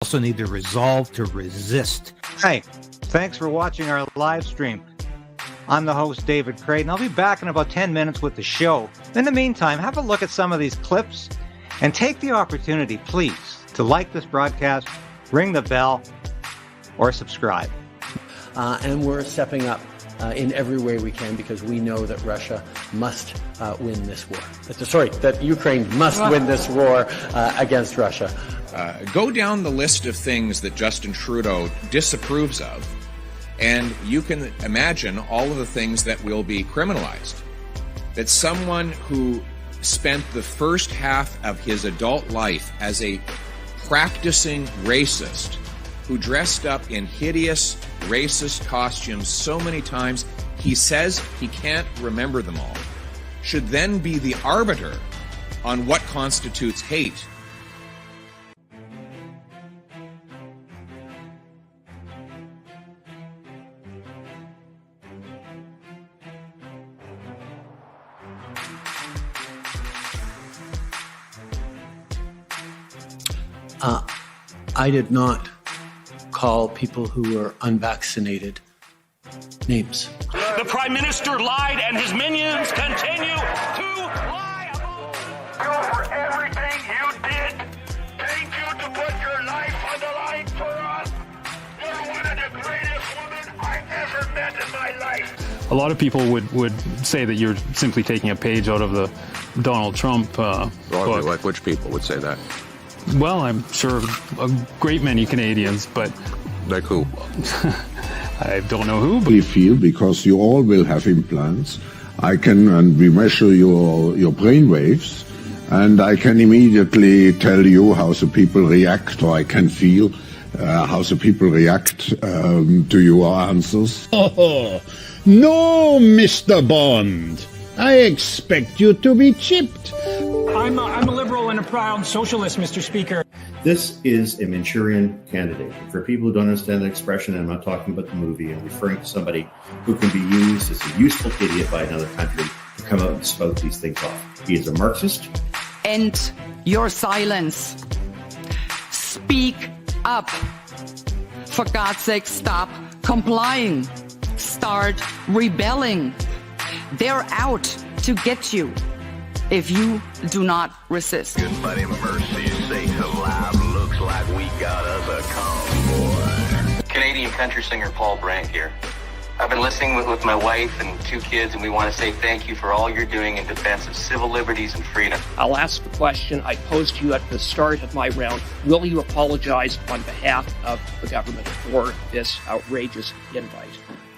Also need the resolve to resist. Hey, thanks for watching our live stream. I'm the host, David KRAYDEN. I'll be back in about 10 minutes with the show. In the meantime, have a look at some of these clips and take the opportunity, please, to like this broadcast, ring the bell, or subscribe. And we're stepping up in every way we can because we know that Russia must win this war. That Ukraine must win this war against Russia. Go down the list of things that Justin Trudeau disapproves of, and you can imagine all of the things that will be criminalized. That someone who spent the first half of his adult life as a practicing racist, who dressed up in hideous racist costumes so many times he says he can't remember them all, should then be the arbiter on what constitutes hate. I did not call people who were unvaccinated names. The Prime Minister lied and his minions continue to lie about you for everything you did. Thank you to put your life on the line for us. You're one of the greatest women I ever met in my life. A lot of people would say that you're simply taking a page out of the Donald Trump book. Like which people would say that? Well, I'm sure a great many Canadians, but... Like who? I don't know who, but... We feel, because you all will have implants, and we measure your brain waves, and I can immediately tell you how the people react, or I can feel how the people react to your answers. Oh, no, Mr. Bond. I expect you to be chipped. I'm a liberal and a proud socialist, Mr. Speaker. This is a Manchurian candidate. For people who don't understand the expression, I'm not talking about the movie. I'm referring to somebody who can be used as a useful idiot by another country to come out and spout these things off. He is a Marxist. End your silence. Speak up. For God's sake, stop complying. Start rebelling. They're out to get you if you do not resist. But in mercy's sake alive, looks like we got us a convoy. Canadian country singer Paul Brandt here. I've been listening with my wife and 2 kids, and we want to say thank you for all you're doing in defense of civil liberties and freedom. I'll ask the question I posed to you at the start of my round. Will you apologize on behalf of the government for this outrageous invite?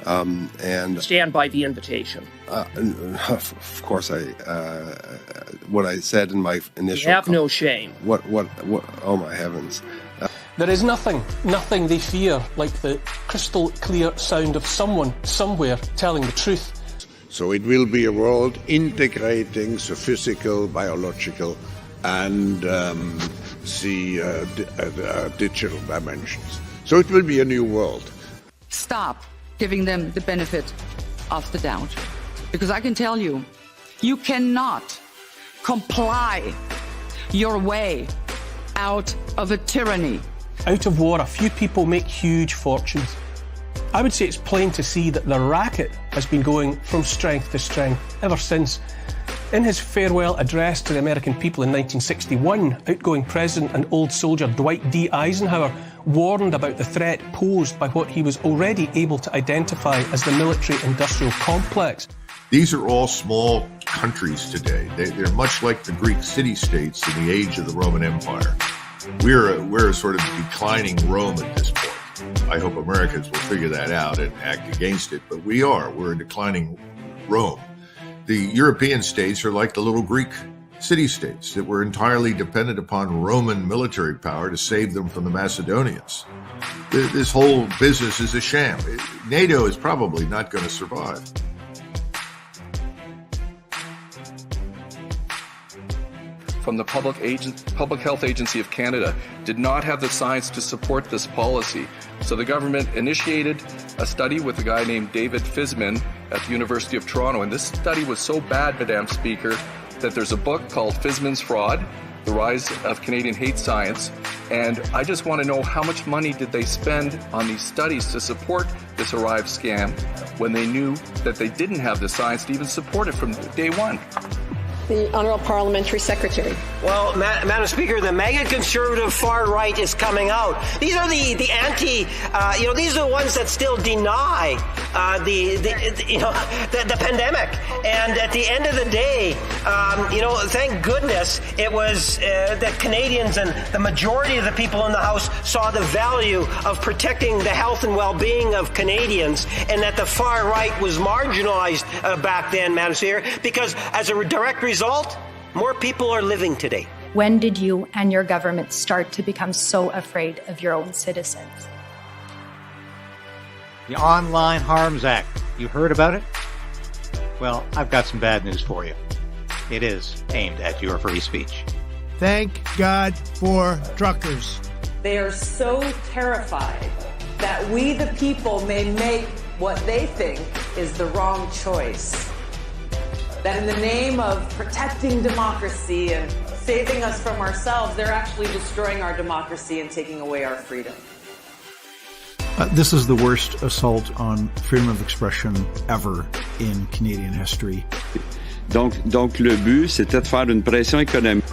And stand by the invitation. Of course, what I said in my initial. You have no shame. What? Oh my heavens! There is nothing they fear like the crystal clear sound of someone somewhere telling the truth. So it will be a world integrating the physical, biological, and the digital dimensions. So it will be a new world. Stop giving them the benefit of the doubt. Because I can tell you, you cannot comply your way out of a tyranny. Out of war, a few people make huge fortunes. I would say it's plain to see that the racket has been going from strength to strength ever since. In his farewell address to the American people in 1961, outgoing President and old soldier Dwight D. Eisenhower warned about the threat posed by what he was already able to identify as the military-industrial complex. These are all small countries today. They're much like the Greek city-states in the age of the Roman Empire. We're a sort of declining Rome at this point. I hope Americans will figure that out and act against it, but we're a declining Rome. The European states are like the little Greek city-states that were entirely dependent upon Roman military power to save them from the Macedonians. This whole business is a sham. NATO is probably not going to survive. From the Public Health Agency of Canada did not have the science to support this policy. So the government initiated a study with a guy named David Fisman at the University of Toronto. And this study was so bad, Madam Speaker, that there's a book called Fisman's Fraud, The Rise of Canadian Hate Science. And I just want to know how much money did they spend on these studies to support this ArriveCan when they knew that they didn't have the science to even support it from day one? The Honourable Parliamentary Secretary. Well, Madam Speaker, the mega conservative far right is coming out. These are the anti, these are the ones that still deny the pandemic. And at the end of the day, thank goodness it was that Canadians and the majority of the people in the House saw the value of protecting the health and well-being of Canadians, and that the far right was marginalized back then, Madam Speaker, because as a direct result, more people are living today. When did you and your government start to become so afraid of your own citizens? The Online Harms Act. You heard about it? Well, I've got some bad news for you. It is aimed at your free speech. Thank God for truckers. They are so terrified that we, the people, may make what they think is the wrong choice. That in the name of protecting democracy and saving us from ourselves, they're actually destroying our democracy and taking away our freedom. This is the worst assault on freedom of expression ever in Canadian history. Donc le but, c'était de faire une pression économique,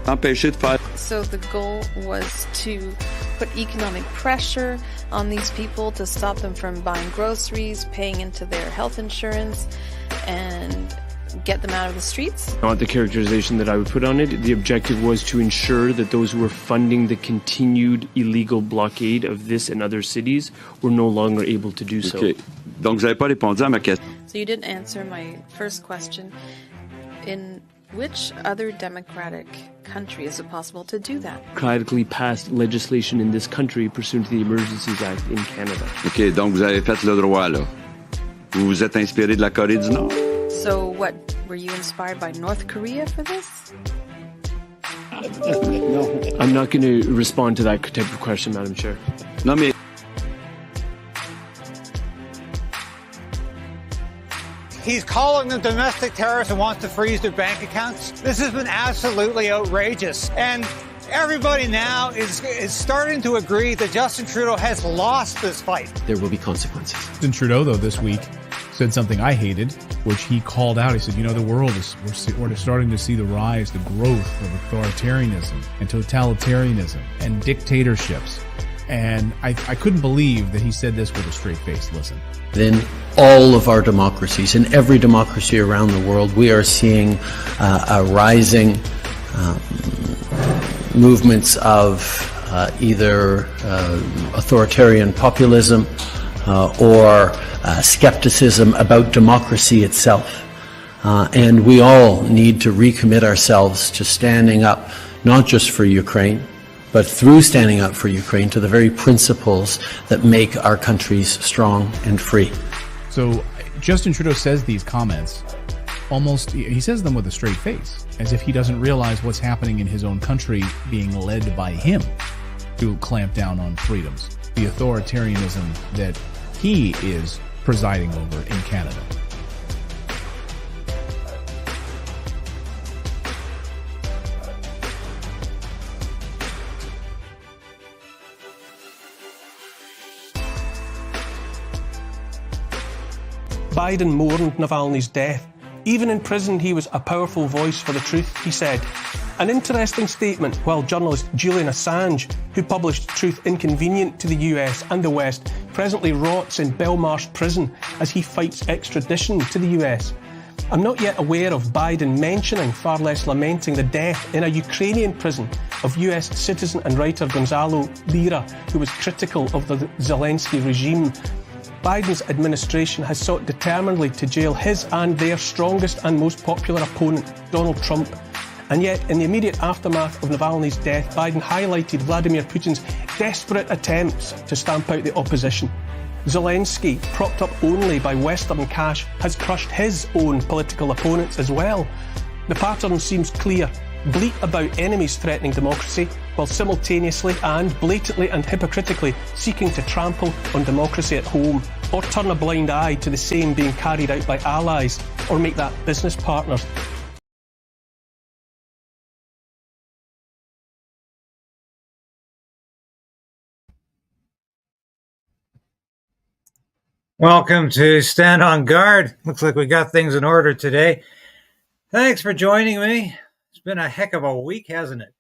empêcher de faire. So the goal was to put economic pressure on these people to stop them from buying groceries, paying into their health insurance, and get them out of the streets. Not the characterization that I would put on it. The objective was to ensure that those who were funding the continued illegal blockade of this and other cities were no longer able to do so. Okay. Donc, vous n'avez pas répondu à ma question. So you didn't answer my first question. In which other democratic country is it possible to do that? Democratically passed legislation in this country pursuant to the Emergencies Act in Canada. Okay, donc vous avez fait le droit là. Vous vous êtes inspiré de la Corée du Nord? So what, were you inspired by North Korea for this? No. I'm not going to respond to that type of question, Madam Chair. No, mais He's calling them domestic terrorists and wants to freeze their bank accounts. This has been absolutely outrageous. And everybody now is starting to agree that Justin Trudeau has lost this fight. There will be consequences. Justin Trudeau, though, this week said something I hated, which he called out. He said, the world we're starting to see the rise, the growth of authoritarianism and totalitarianism and dictatorships. And I couldn't believe that he said this with a straight face. Listen. In all of our democracies, in every democracy around the world, we are seeing a rising movements of either authoritarian populism or skepticism about democracy itself. And we all need to recommit ourselves to standing up, not just for Ukraine, but through standing up for Ukraine, to the very principles that make our countries strong and free. So Justin Trudeau says these comments he says them with a straight face, as if he doesn't realize what's happening in his own country being led by him to clamp down on freedoms, the authoritarianism that he is presiding over in Canada. Biden mourned Navalny's death. Even in prison, he was a powerful voice for the truth, he said. An interesting statement while journalist Julian Assange, who published Truth Inconvenient to the US and the West, presently rots in Belmarsh prison as he fights extradition to the US. I'm not yet aware of Biden mentioning, far less lamenting, the death in a Ukrainian prison of US citizen and writer Gonzalo Lira, who was critical of the Zelensky regime. Biden's administration has sought determinedly to jail his and their strongest and most popular opponent, Donald Trump. And yet, in the immediate aftermath of Navalny's death, Biden highlighted Vladimir Putin's desperate attempts to stamp out the opposition. Zelensky, propped up only by Western cash, has crushed his own political opponents as well. The pattern seems clear. Bleat about enemies threatening democracy, while simultaneously and blatantly and hypocritically seeking to trample on democracy at home, or turn a blind eye to the same being carried out by allies, or make that business partners. Welcome to Stand on Guard. Looks like we got things in order today. Thanks for joining me. It's been a heck of a week, hasn't it?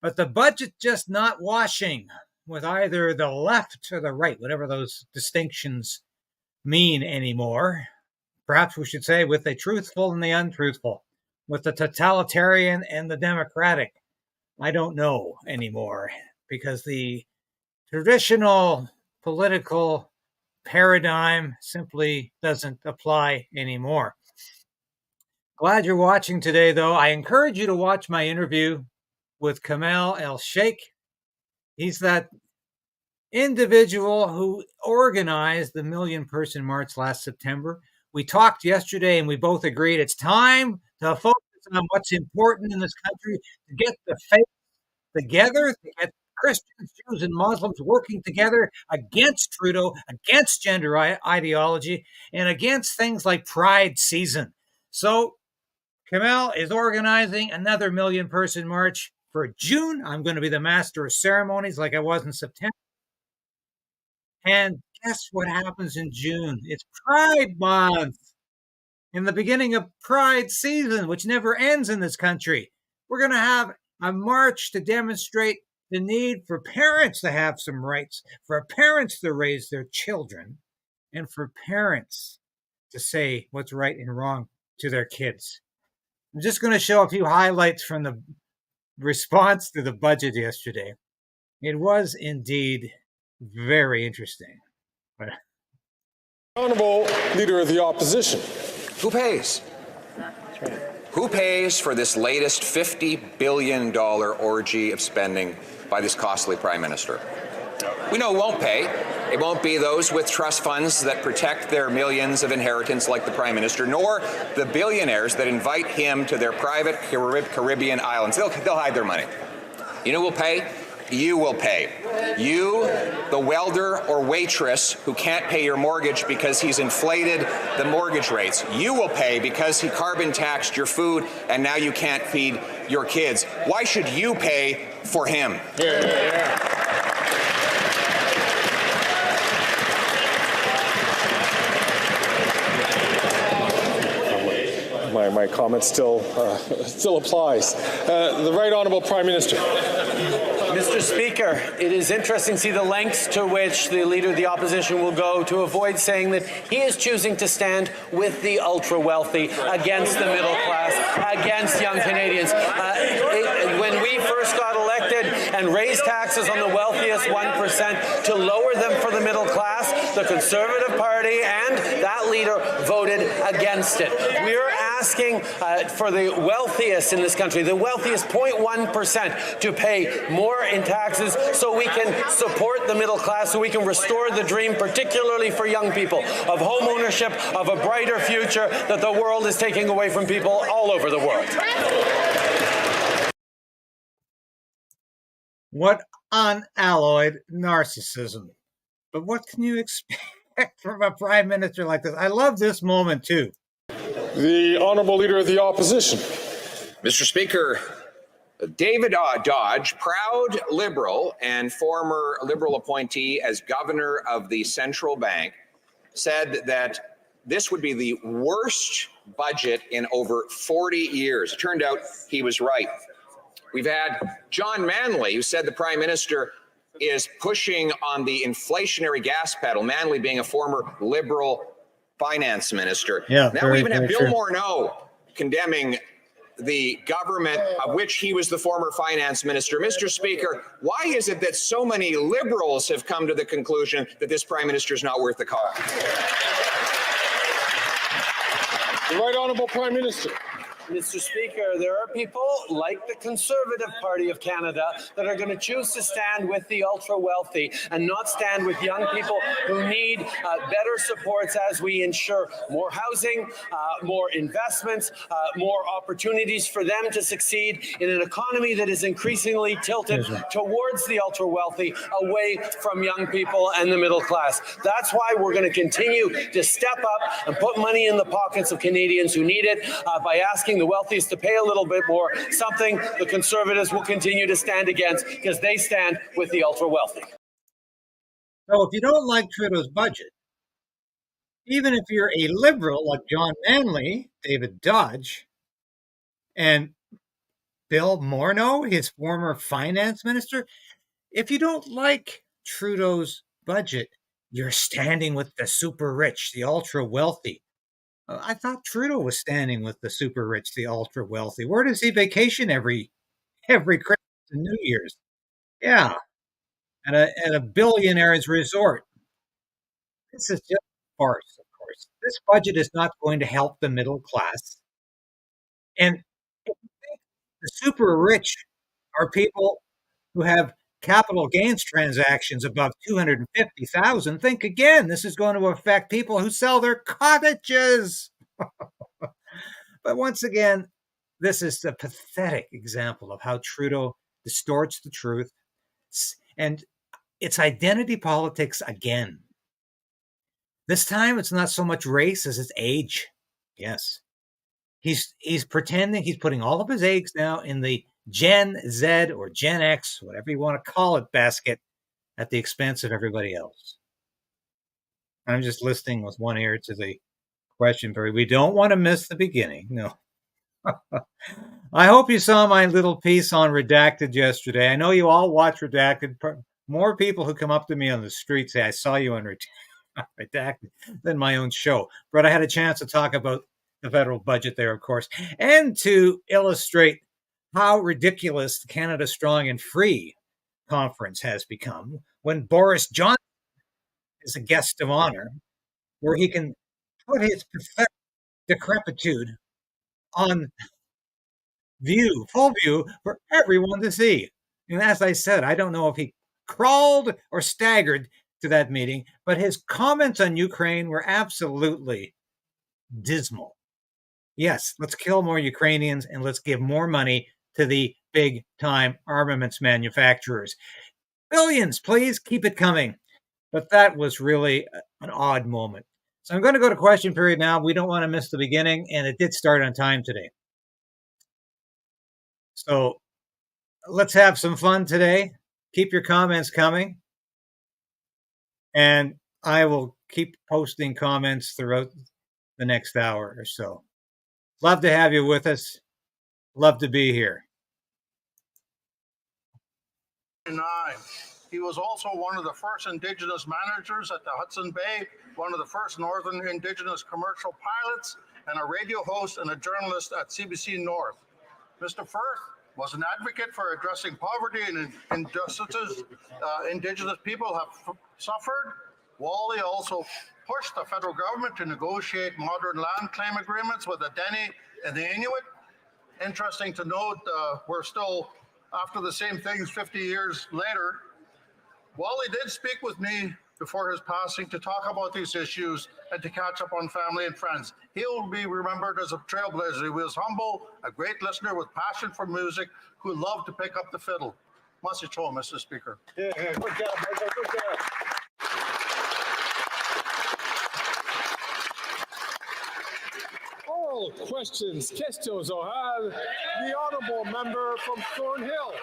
But the budget just not washing with either the left or the right, whatever those distinctions mean anymore. Perhaps we should say with the truthful and the untruthful, with the totalitarian and the democratic. I don't know anymore because the traditional political paradigm simply doesn't apply anymore. Glad you're watching today, though. I encourage you to watch my interview with Kamal El-Sheikh. He's that individual who organized the million-person march last September. We talked yesterday and we both agreed it's time to focus on what's important in this country, to get the faith together, to get Christians, Jews, and Muslims working together against Trudeau, against gender ideology, and against things like Pride season. So Kamal is organizing another million-person march for June. I'm going to be the master of ceremonies like I was in September. And guess what happens in June? It's Pride Month. In the beginning of Pride season, which never ends in this country. We're going to have a march to demonstrate the need for parents to have some rights, for parents to raise their children, and for parents to say what's right and wrong to their kids. I'm just going to show a few highlights from the response to the budget yesterday. It was indeed very interesting. Honorable Leader of the Opposition. Who pays? That's right. Who pays for this latest $50 billion orgy of spending by this costly Prime Minister? We know who won't pay. It won't be those with trust funds that protect their millions of inheritance like the Prime Minister, nor the billionaires that invite him to their private Caribbean islands. They'll hide their money. You know who will pay? You will pay. You, the welder or waitress who can't pay your mortgage because he's inflated the mortgage rates. You will pay because he carbon taxed your food and now you can't feed your kids. Why should you pay for him? Yeah. My comment still applies. The Right Honourable Prime Minister. Mr. Speaker, it is interesting to see the lengths to which the Leader of the Opposition will go to avoid saying that he is choosing to stand with the ultra-wealthy, against the middle class, against young Canadians. When we first got elected and raised taxes on the wealthiest 1% to lower them for the middle class, the Conservative Party and that leader voted against it. We're asking for the wealthiest in this country, the wealthiest 0.1%, to pay more in taxes so we can support the middle class, so we can restore the dream, particularly for young people, of home ownership, of a brighter future that the world is taking away from people all over the world. What unalloyed narcissism. But what can you expect from a Prime Minister like this? I love this moment, too. The Honourable Leader of the Opposition. Mr. Speaker, David Dodge, proud Liberal and former Liberal appointee as Governor of the Central Bank, said that this would be the worst budget in over 40 years. It turned out he was right. We've had John Manley, who said the Prime Minister is pushing on the inflationary gas pedal, Manley being a former Liberal finance minister. Yeah, now we even have Bill Morneau condemning the government of which he was the former finance minister. Mr. Speaker, why is it that so many Liberals have come to the conclusion that this Prime Minister is not worth the cost? The Right Honourable Prime Minister. Mr. Speaker, there are people like the Conservative Party of Canada that are going to choose to stand with the ultra-wealthy and not stand with young people who need better supports as we ensure more housing, more investments, more opportunities for them to succeed in an economy that is increasingly tilted towards the ultra-wealthy, away from young people and the middle class. That's why we're going to continue to step up and put money in the pockets of Canadians who need it by asking the wealthiest to pay a little bit more, something the Conservatives will continue to stand against because they stand with the ultra-wealthy. So if you don't like Trudeau's budget, even if you're a liberal like John Manley, David Dodge, and Bill Morneau, his former finance minister, if you don't like Trudeau's budget, you're standing with the super rich, the ultra wealthy. I thought Trudeau was standing with the super rich, the ultra wealthy. Where does he vacation every Christmas and New Year's? Yeah, at a billionaire's resort. This is just a farce, of course. This budget is not going to help the middle class. And if you think the super rich are people who have capital gains transactions above 250,000, think again. This is going to affect people who sell their cottages. But once again, this is a pathetic example of how Trudeau distorts the truth. And it's identity politics again. This time, it's not so much race as it's age. Yes. He's pretending he's putting all of his eggs now in the Gen Z or Gen X, whatever you want to call it, basket at the expense of everybody else. I'm just listening with one ear to the question period. We don't want to miss the beginning. No. I hope you saw my little piece on Redacted yesterday. I know you all watch Redacted. More people who come up to me on the street say, I saw you on Redacted than my own show. But I had a chance to talk about the federal budget there, of course, and to illustrate how ridiculous the Canada Strong and Free conference has become when Boris Johnson is a guest of honor, where he can put his pathetic decrepitude on view, full view, for everyone to see. And as I said, I don't know if he crawled or staggered to that meeting, but his comments on Ukraine were absolutely dismal. Yes, let's kill more Ukrainians and let's give more money to the big-time armaments manufacturers. Billions, please, keep it coming. But that was really an odd moment. So I'm going to go to question period now. We don't want to miss the beginning, and it did start on time today. So let's have some fun today. Keep your comments coming. And I will keep posting comments throughout the next hour or so. Love to have you with us. Love to be here. He was also one of the first Indigenous managers at the Hudson Bay, one of the first Northern Indigenous commercial pilots, and a radio host and a journalist at CBC North. Mr. Firth was an advocate for addressing poverty and injustices Indigenous people have suffered. Wally also pushed the federal government to negotiate modern land claim agreements with the Dene and the Inuit. Interesting to note, we're still after the same things 50 years later. Wally did speak with me before his passing to talk about these issues and to catch up on family and friends. He'll be remembered as a trailblazer. He was humble, a great listener with passion for music, who loved to pick up the fiddle. Message home, Mr. Speaker. Yeah, good job, Michael, good job. All questions, O'Hara, the honourable member from Thornhill.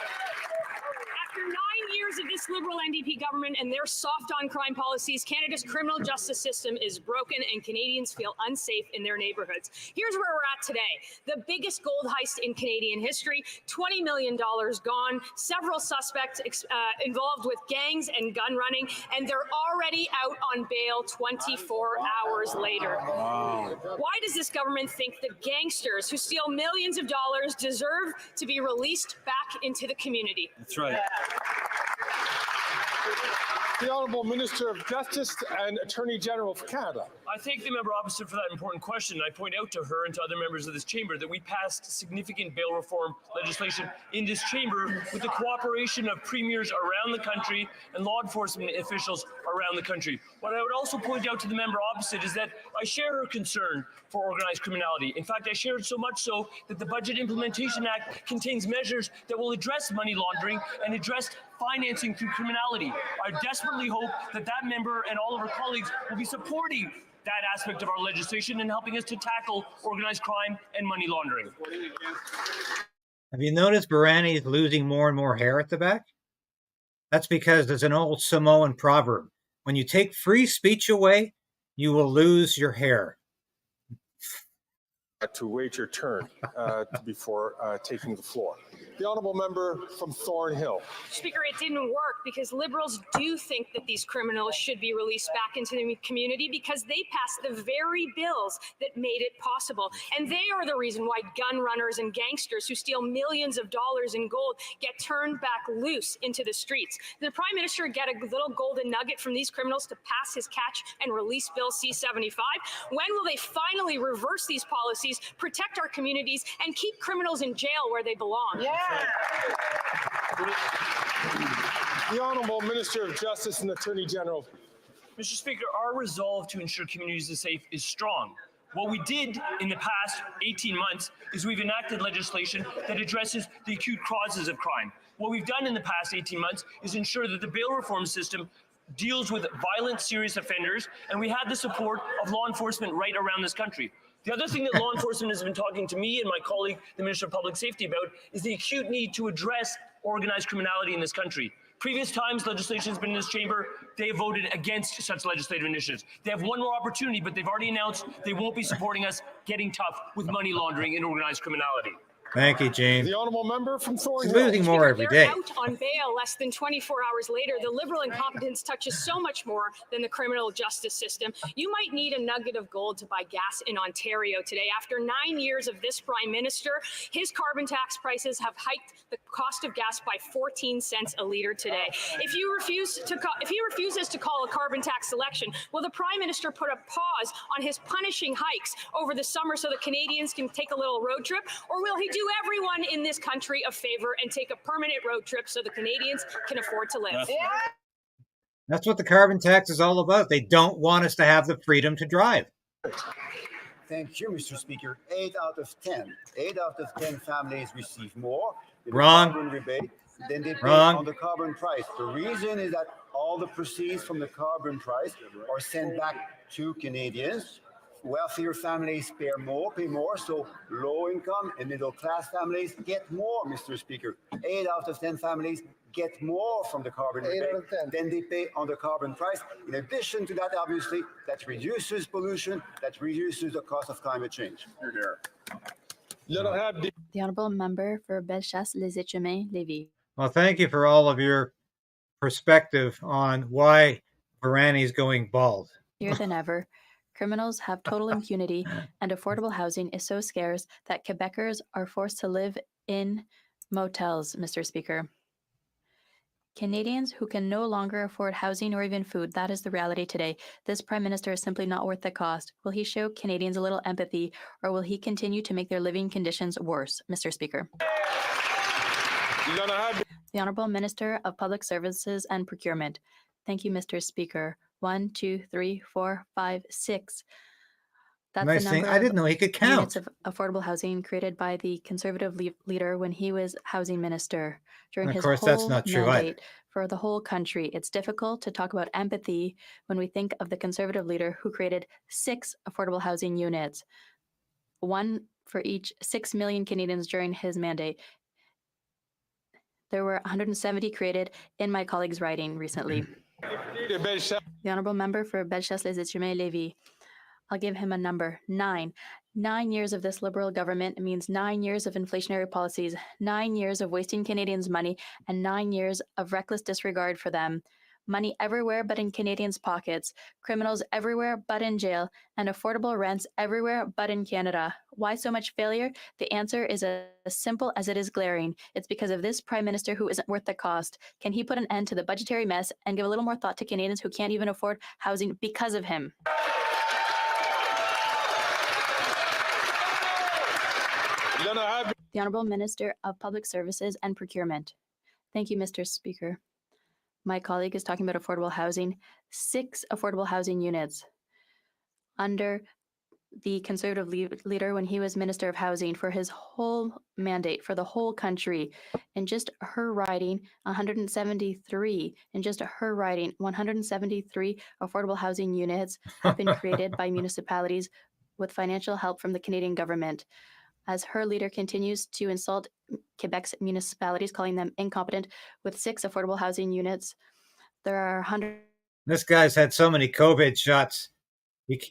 After 9 years of this Liberal NDP government and their soft on crime policies, Canada's criminal justice system is broken and Canadians feel unsafe in their neighborhoods. Here's where we're at today. The biggest gold heist in Canadian history, $20 million gone, several suspects involved with gangs and gun running, and they're already out on bail 24 hours later. Wow. Why does this government think the gangsters who steal millions of dollars deserve to be released back into the community? That's right. The Honourable Minister of Justice and Attorney General for Canada. I thank the member opposite for that important question. I point out to her and to other members of this chamber that we passed significant bail reform legislation in this chamber with the cooperation of premiers around the country and law enforcement officials around the country. What I would also point out to the member opposite is that I share her concern for organized criminality. In fact, I share it so much so that the Budget Implementation Act contains measures that will address money laundering and address financing through criminality. I desperately hope that that member and all of her colleagues will be supporting that aspect of our legislation and helping us to tackle organized crime and money laundering. Have you noticed Barani is losing more and more hair at the back? That's because there's an old Samoan proverb. When you take free speech away, you will lose your hair. To wait your turn before taking the floor. The honourable member from Thornhill. Speaker, it didn't work because Liberals do think that these criminals should be released back into the community because they passed the very bills that made it possible. And they are the reason why gun runners and gangsters who steal millions of dollars in gold get turned back loose into the streets. Did the Prime Minister get a little golden nugget from these criminals to pass his catch and release Bill C-75? When will they finally reverse these policies, protect our communities, and keep criminals in jail where they belong? Yeah. The Honourable Minister of Justice and Attorney General. Mr. Speaker, our resolve to ensure communities are safe is strong. What we did in the past 18 months is we've enacted legislation that addresses the acute causes of crime. What we've done in the past 18 months is ensure that the bail reform system deals with violent, serious offenders, and we had the support of law enforcement right around this country. The other thing that law enforcement has been talking to me and my colleague, the Minister of Public Safety, about is the acute need to address organized criminality in this country. Previous times legislation has been in this chamber, they have voted against such legislative initiatives. They have one more opportunity, but they've already announced they won't be supporting us getting tough with money laundering and organized criminality. Thank you, James. The honourable member from Thornhill. He's losing more every day. They're out on bail less than 24 hours later. The Liberal incompetence touches so much more than the criminal justice system. You might need a nugget of gold to buy gas in Ontario today. After 9 years of this Prime Minister, his carbon tax prices have hiked the cost of gas by 14 cents a litre today. If he refuses to call a carbon tax election, will the Prime Minister put a pause on his punishing hikes over the summer so that Canadians can take a little road trip? Or will he do everyone in this country a favor and take a permanent road trip so the Canadians can afford to live? That's what the carbon tax is all about. They don't want us to have the freedom to drive. Thank you, Mr. Speaker. 8 out of 10 families receive more in the Wrong. carbon rebate than they pay Wrong. on the carbon price. The reason is that all the proceeds from the carbon price are sent back to Canadians. Wealthier families pay more, so low-income and middle-class families get more, Mr. Speaker. 8 out of 10 families get more from the carbon rebate than they pay on the carbon price. In addition to that, obviously, that reduces pollution, that reduces the cost of climate change. The Honourable Member for Bellechasse-les-Échemins-Lévis. Well, thank you for all of your perspective on why Varani's going bald. Here than ever, criminals have total impunity, and affordable housing is so scarce that Quebecers are forced to live in motels, Mr. Speaker. Canadians who can no longer afford housing or even food, that is the reality today. This Prime Minister is simply not worth the cost. Will he show Canadians a little empathy, or will he continue to make their living conditions worse, Mr. Speaker? The Honourable Minister of Public Services and Procurement. Thank you, Mr. Speaker. 1, 2, 3, 4, 5, 6. That's Nice the thing. number I didn't know he could count. units of affordable housing created by the Conservative leader when he was housing minister during Of his course, whole that's not true either. mandate for the whole country. It's difficult to talk about empathy when we think of the Conservative leader who created 6 affordable housing units, one for each 6 million Canadians during his mandate. There were 170 created in my colleague's riding recently. The Honourable Member for Bellechasse-les-Échemins-Lévis. I'll give him a number, 9. 9 years of this Liberal government means 9 years of inflationary policies, 9 years of wasting Canadians' money, and 9 years of reckless disregard for them. Money everywhere but in Canadians' pockets, criminals everywhere but in jail, and affordable rents everywhere but in Canada. Why so much failure? The answer is as simple as it is glaring. It's because of this Prime Minister who isn't worth the cost. Can he put an end to the budgetary mess and give a little more thought to Canadians who can't even afford housing because of him? The Honourable Minister of Public Services and Procurement. Thank you, Mr. Speaker. My colleague is talking about affordable housing. 6 affordable housing units under the Conservative leader when he was Minister of Housing for his whole mandate for the whole country. In just her riding, 173. In just her riding, 173 affordable housing units have been created by municipalities with financial help from the Canadian government. As her leader continues to insult Quebec's municipalities, calling them incompetent, with 6 affordable housing units, there are 100. This guy's had so many COVID shots.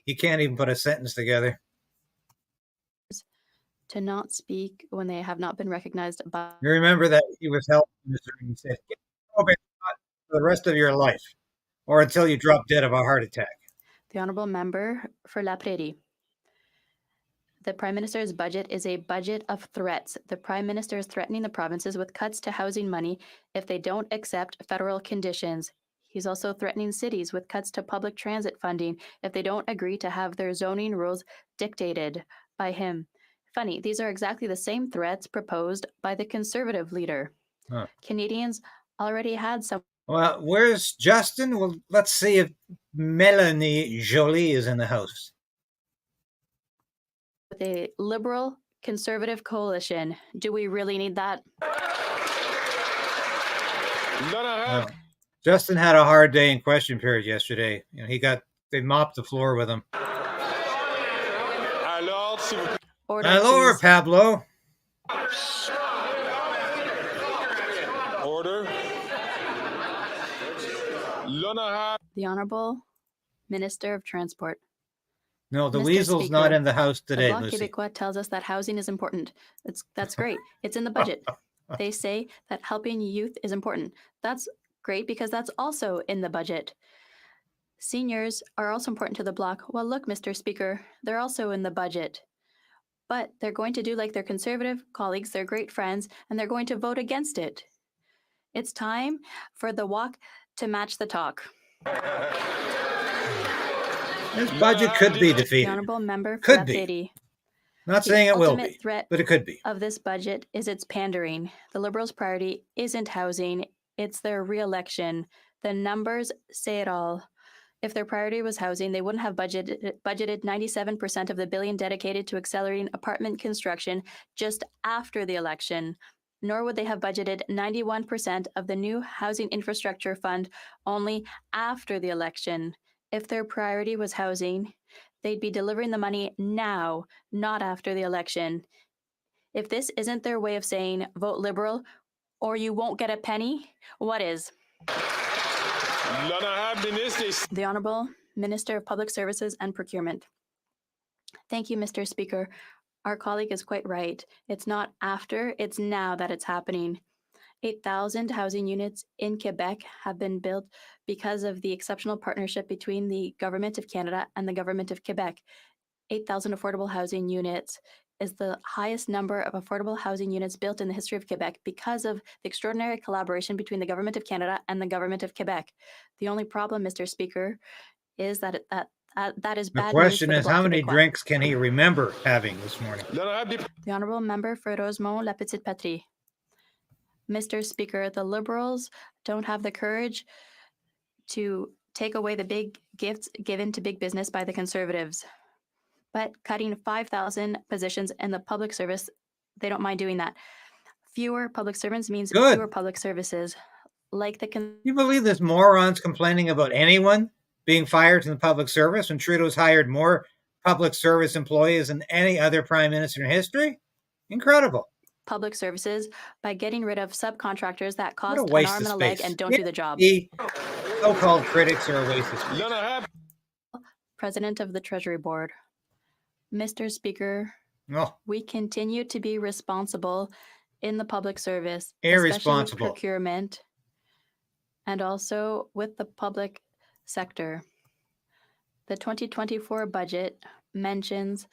He can't even put a sentence together. To not speak when they have not been recognized by. You remember that he was health minister and he said, "Get COVID for the rest of your life, or until you drop dead of a heart attack." The honourable member for La Prairie. The Prime Minister's budget is a budget of threats. The Prime Minister is threatening the provinces with cuts to housing money if they don't accept federal conditions. He's also threatening cities with cuts to public transit funding if they don't agree to have their zoning rules dictated by him. Funny, these are exactly the same threats proposed by the Conservative leader. Huh. Canadians already had some. Well, where's Justin? Well, let's see if Melanie Joly is in the house. With a Liberal Conservative coalition. Do we really need that? Justin had a hard day in question period yesterday. You know, they mopped the floor with him. Hello, Pablo. Order. The Honourable Minister of Transport. No, the Mr. weasel's Speaker, not in the house the today, Bloc Lucy. Québécois tells us that housing is important. That's great. It's in the budget. They say that helping youth is important. That's great because that's also in the budget. Seniors are also important to the Bloc. Well, look, Mr. Speaker, they're also in the budget. But they're going to do like their Conservative colleagues, their great friends, and they're going to vote against it. It's time for the walk to match the talk. This budget could be defeated. The honourable member for Could La be. Prairie. Not saying it will ultimate be, threat but it could be. of this budget is its pandering. The Liberals' priority isn't housing, it's their re-election. The numbers say it all. If their priority was housing, they wouldn't have budgeted 97% of the billion dedicated to accelerating apartment construction just after the election. Nor would they have budgeted 91% of the new housing infrastructure fund only after the election. If their priority was housing, they'd be delivering the money now, not after the election. If this isn't their way of saying vote Liberal or you won't get a penny, what is? The Honourable Minister of Public Services and Procurement. Thank you, Mr. Speaker. Our colleague is quite right. It's not after, it's now that it's happening. 8,000 housing units in Quebec have been built because of the exceptional partnership between the Government of Canada and the Government of Quebec. 8,000 affordable housing units is the highest number of affordable housing units built in the history of Quebec because of the extraordinary collaboration between the Government of Canada and the Government of Quebec. The only problem, Mr. Speaker, is that that is bad news. The question is, Bloc how many Québécois. drinks can he remember having this morning? The Honourable Member for Rosemont-La Petite Patrie. Mr. Speaker, the Liberals don't have the courage to take away the big gifts given to big business by the Conservatives. But cutting 5,000 positions in the public service, they don't mind doing that. Fewer public servants means Good. fewer public services. Like the You believe there's morons complaining about anyone being fired from the public service when Trudeau's hired more public service employees than any other prime minister in history? Incredible. public services by getting rid of subcontractors that cost What a an waste arm of and a leg space. and don't do the job. The so-called critics are a waste of space. President of the Treasury Board. Mr. Speaker, No. we continue to be responsible in the public service, Irresponsible. especially with procurement, and also with the public sector. The 2024 budget mentions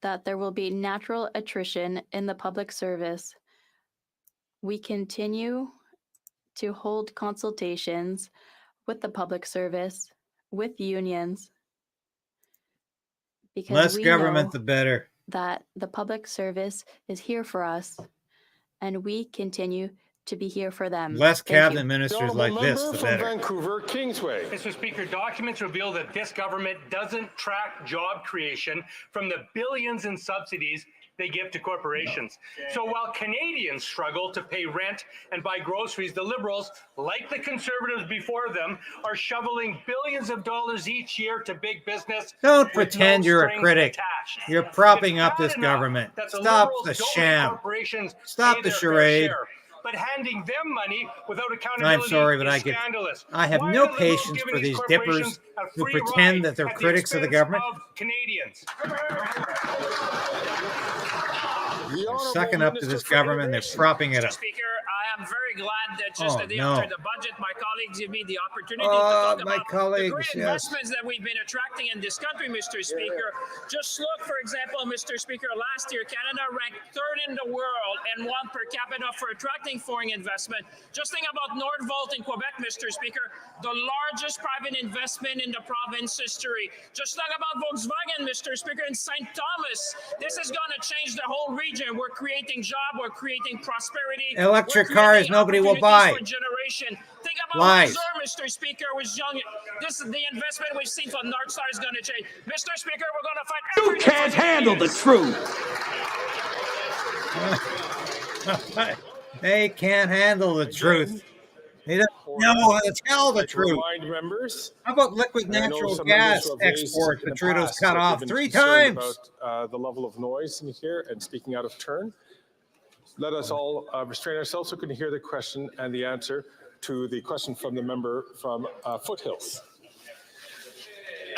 that there will be natural attrition in the public service. We continue to hold consultations with the public service, with unions, because Less we government, know the better. that the public service is here for us, and we continue to be here for them. Less Thank you. cabinet ministers like this, the better. Vancouver, Kingsway. Mr. Speaker, documents reveal that this government doesn't track job creation from the billions in subsidies they give to corporations. So while Canadians struggle to pay rent and buy groceries, the Liberals, like the Conservatives before them, are shoveling billions of dollars each year to big business. Don't with pretend no you're a strings critic. attached. You're propping It's up bad this enough government. that the Stop Liberals the don't make sham. corporations Stop pay the their fair charade. share. but handing them money without accountability I'm sorry, but is scandalous. I have Why no are the Liberals patience giving for these corporations dippers a who free pretend ride that they're at the critics of the expense government. of Canadians? Sucking up to this government, they're propping it up. Speaker, I am very glad that just the day after the budget, my colleagues give me the opportunity to talk about the great investments that we've been attracting in this country, Mr. Speaker. Just look, for example, Mr. Speaker, last year, Canada ranked third in the world and won per capita for attracting foreign investment. Just think about Nordvolt in Quebec, Mr. Speaker, the largest private investment in the province history. Just talk about Volkswagen, Mr. Speaker, in St. Thomas. This is going to change the whole region. We're creating jobs, we're creating prosperity. Electric cars nobody will buy. Generation. Think about Lies. Reserve, Mr. Speaker, was young. This is the investment we've seen from North Star is going to change. Mr. Speaker, we're going to fight. You can't handle the truth. They can't handle the truth. They don't know how to tell the truth. Remind members. How about liquid natural gas exports that Trudeau's cut off 3 concerned times? About the level of noise in here and speaking out of turn. Let us all restrain ourselves so we can hear the question and the answer to the question from the member from Foothills.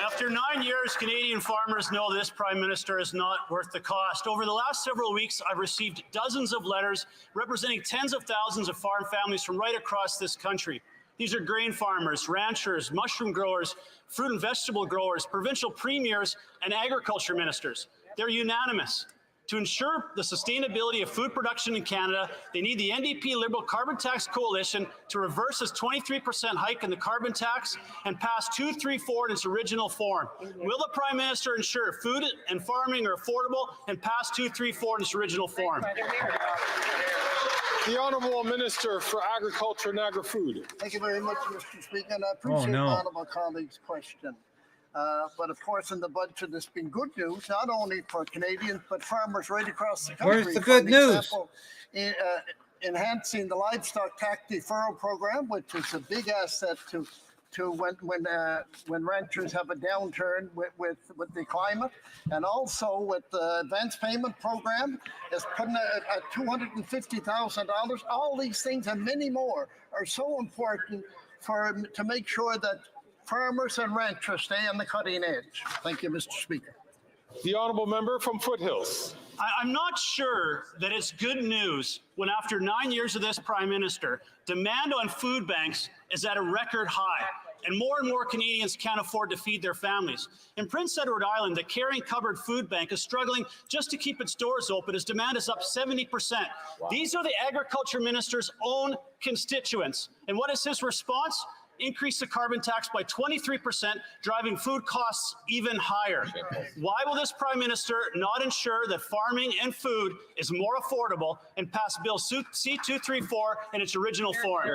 After 9 years, Canadian farmers know this Prime Minister is not worth the cost. Over the last several weeks, I've received dozens of letters representing tens of thousands of farm families from right across this country. These are grain farmers, ranchers, mushroom growers, fruit and vegetable growers, provincial premiers, and agriculture ministers. They're unanimous. To ensure the sustainability of food production in Canada, they need the NDP Liberal Carbon Tax Coalition to reverse its 23% hike in the carbon tax and pass 234 in its original form. Will the Prime Minister ensure food and farming are affordable and pass 234 in its original form? The Honourable Minister for Agriculture and Agri-Food. Thank you very much, Mr. Speaker, and I appreciate the honourable colleague's question. But of course, in the budget, there's been good news, not only for Canadians, but farmers right across the country. Where's the good news? Example, enhancing the livestock tax deferral program, which is a big asset to when ranchers have a downturn with the climate, and also with the advance payment program is putting at $250,000. All these things and many more are so important to make sure that farmers and ranchers stay on the cutting edge. Thank you, Mr. Speaker. The Honourable Member from Foothills. I'm not sure that it's good news when after 9 years of this Prime Minister, demand on food banks is at a record high, and more Canadians can't afford to feed their families. In Prince Edward Island, the Caring Cupboard Food Bank is struggling just to keep its doors open as demand is up 70%. Wow. These are the Agriculture Minister's own constituents. And what is his response? Increase the carbon tax by 23%, driving food costs even higher. Why will this Prime Minister not ensure that farming and food is more affordable and pass Bill C-234 in its original form?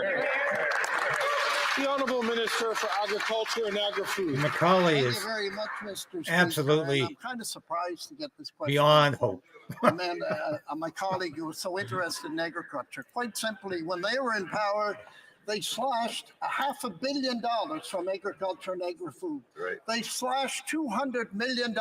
The Honourable Minister for Agriculture and Agri-Food. Macaulay is Thank you very much, Mr. Speaker. absolutely I'm kind of surprised to get this question. beyond hope. And then my colleague who was so interested in agriculture. Quite simply, when they were in power, they slashed $500 million from agriculture and agri-food. Right. They slashed $200 million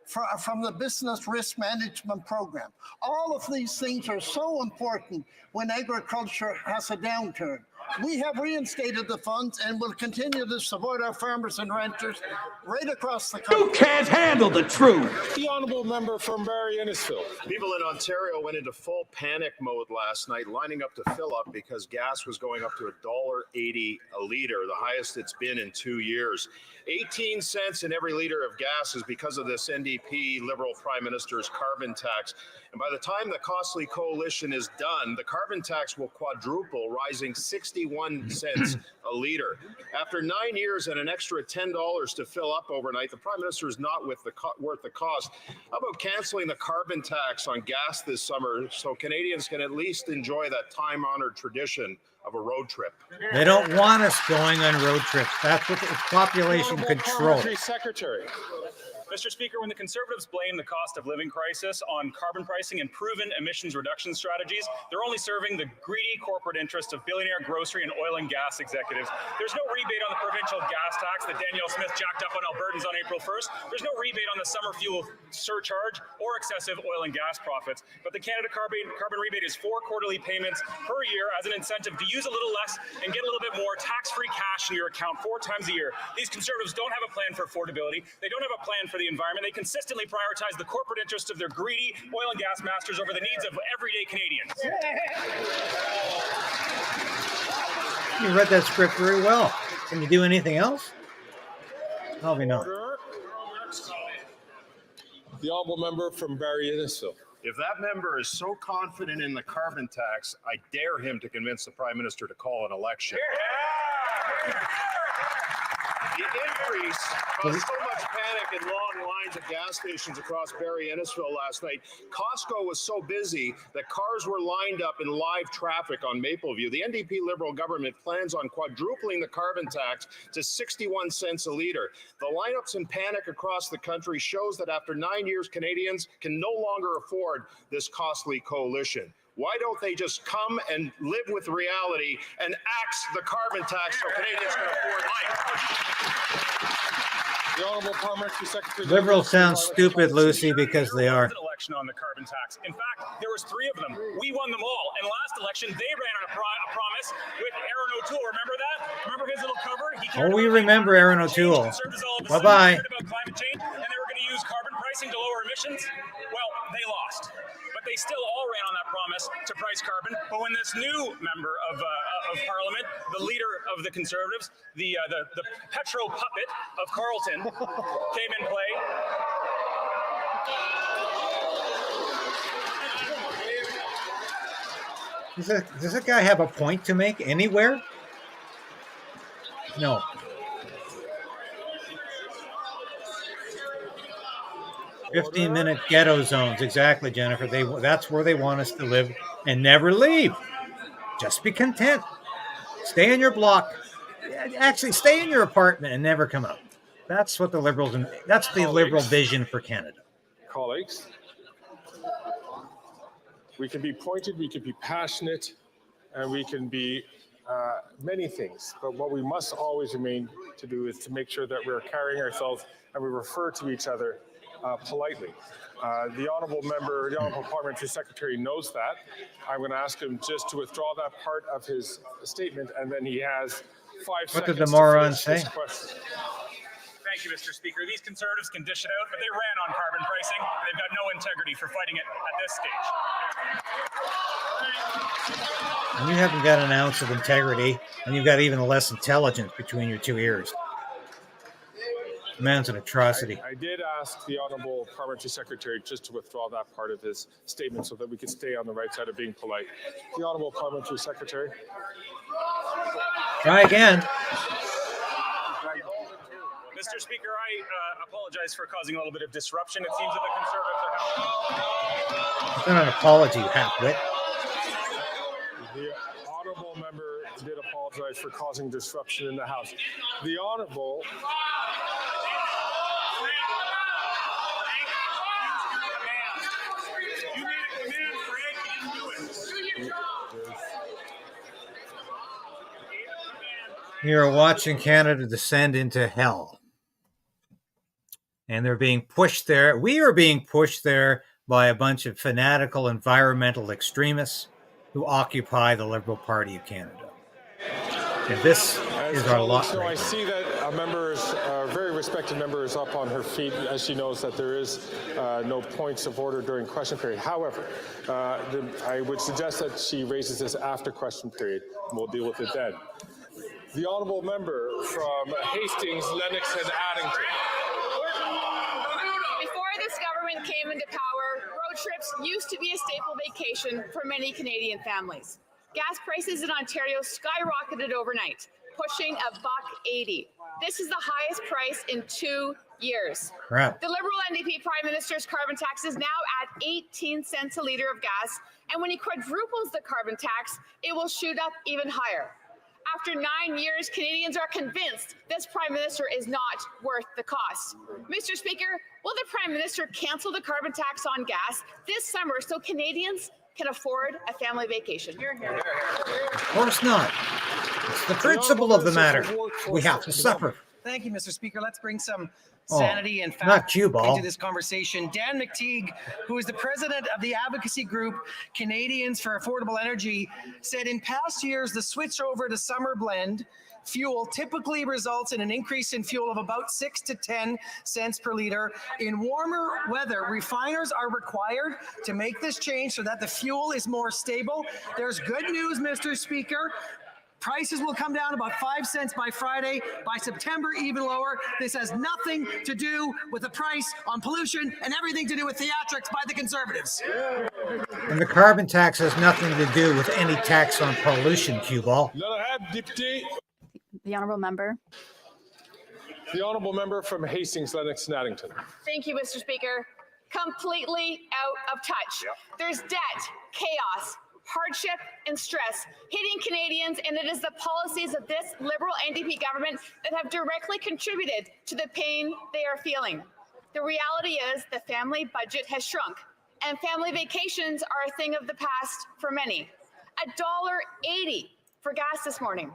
from the business risk management program. All of these things are so important when agriculture has a downturn. We have reinstated the funds and will continue to support our farmers and ranchers right across the country. You can't handle the truth. The Honourable Member from Barrie Innisfil. People in Ontario went into full panic mode last night, lining up to fill up because gas was going up to $1.80 a litre, the highest it's been in 2 years. 18 cents in every litre of gas is because of this NDP Liberal Prime Minister's carbon tax. And by the time the costly coalition is done, the carbon tax will quadruple, rising 61 cents a litre. After 9 years and an extra $10 to fill up overnight, the Prime Minister is not worth the cost. How about cancelling the carbon tax on gas this summer so Canadians can at least enjoy that time-honoured tradition of a road trip? They don't want us going on road trips. That's what it's population control. Secretary. Mr. Speaker, when the Conservatives blame the cost of living crisis on carbon pricing and proven emissions reduction strategies, they're only serving the greedy corporate interest of billionaire grocery and oil and gas executives. There's no rebate on the provincial gas tax that Danielle Smith jacked up on Albertans on April 1st. There's no rebate on the summer fuel surcharge or excessive oil and gas profits. But the Canada carbon rebate is 4 quarterly payments per year as an incentive to use a little less and get a little bit more tax-free cash in your account 4 times a year. These Conservatives don't have a plan for affordability. They don't have a plan for the environment. They consistently prioritize the corporate interest of their greedy oil and gas masters over the needs of everyday Canadians. You read that script very well. Can you do anything else? Probably not. The honourable member from Barrie Innisfil. If that member is so confident in the carbon tax, I dare him to convince the Prime Minister to call an election. The increase caused so much panic and long lines at gas stations across Barrie Innisfil last night. Costco was so busy that cars were lined up in live traffic on Mapleview. The NDP Liberal government plans on quadrupling the carbon tax to 61 cents a litre. The lineups in panic across the country shows that after 9 years, Canadians can no longer afford this costly coalition. Why don't they just come and live with reality and axe the carbon tax so Canadians can afford life? The Honourable Parliamentary Secretary. Liberals sound stupid, Lucy, because they are. Election on the carbon tax. In fact, there was 3 of them. We won them all. And last election, they ran on a promise with Aaron O'Toole. Remember that? Remember his little cover? Oh, we remember Aaron O'Toole. Bye-bye. About climate change, and they were going to use carbon pricing to lower emissions. Well, they lost. But they still all ran on that promise to price carbon. But when this new member of Parliament, the leader of the Conservatives, the petro puppet of Carleton, came in play. Does that guy have a point to make anywhere? No. "15-minute ghetto zones." Exactly, Jennifer. That's where they want us to live and never leave. Just be content. Stay in your block. Actually, stay in your apartment and never come out. That's what the Liberals, that's the Liberal vision for Canada. Colleagues, we can be pointed, we can be passionate, and we can be many things. But what we must always remain to do is to make sure that we're carrying ourselves and we refer to each other politely. The honourable member, the honourable parliamentary secretary knows that. I'm going to ask him just to withdraw that part of his statement, and then he has 5 seconds. What did the moron say? Thank you, Mr. Speaker. These Conservatives can dish it out, but they ran on carbon pricing, and they've got no integrity for fighting it at this stage. And you haven't got an ounce of integrity, and you've got even less intelligence between your 2 ears. The man's an atrocity. I did ask the honourable parliamentary secretary just to withdraw that part of his statement so that we could stay on the right side of being polite. The honourable parliamentary secretary. Try again. Mr. Speaker, I apologize for causing a little bit of disruption. It seems that the Conservatives are... It's not an apology, you half-wit. The honourable member did apologize for causing disruption in the House. The honourable... You're watching Canada descend into hell. And they're being pushed there. We are being pushed there by a bunch of fanatical environmental extremists who occupy the Liberal Party of Canada. And this is our lot. So I see that a very respected member is up on her feet as she knows that there is no points of order during question period. However, I would suggest that she raises this after question period, and we'll deal with it then. The honourable member from Hastings, Lennox and Addington. Before this government came into power, road trips used to be a staple vacation for many Canadian families. Gas prices in Ontario skyrocketed overnight, pushing $1.80. This is the highest price in 2 years. Crap. The Liberal NDP Prime Minister's carbon tax is now at 18 cents a litre of gas, and when he quadruples the carbon tax, it will shoot up even higher. After 9 years, Canadians are convinced this Prime Minister is not worth the cost. Mr. Speaker, will the Prime Minister cancel the carbon tax on gas this summer so Canadians can afford a family vacation? Of course not. It's the principle of the matter. We have to suffer. Thank you, Mr. Speaker. Let's bring some sanity and not fact cue ball. into this conversation. Dan McTeague, who is the president of the advocacy group Canadians for Affordable Energy, said in past years the switch over to summer blend fuel typically results in an increase in fuel of about 6 to 10 cents per liter. In warmer weather, refiners are required to make this change so that the fuel is more stable. There's good news, Mr. Speaker. Prices will come down about 5 cents by Friday, by September even lower. This has nothing to do with the price on pollution and everything to do with theatrics by the Conservatives. And the carbon tax has nothing to do with any tax on pollution, cue ball. The honourable member. The honourable member from Hastings, Lennox and Addington. Thank you, Mr. Speaker. Completely out of touch. There's debt, chaos, hardship, and stress hitting Canadians, and it is the policies of this Liberal NDP government that have directly contributed to the pain they are feeling. The reality is the family budget has shrunk, and family vacations are a thing of the past for many. $1.80 for gas this morning.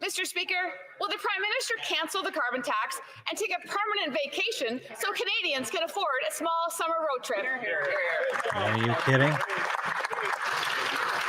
Mr. Speaker, will the Prime Minister cancel the carbon tax and take a permanent vacation so Canadians can afford a small summer road trip? Are you kidding?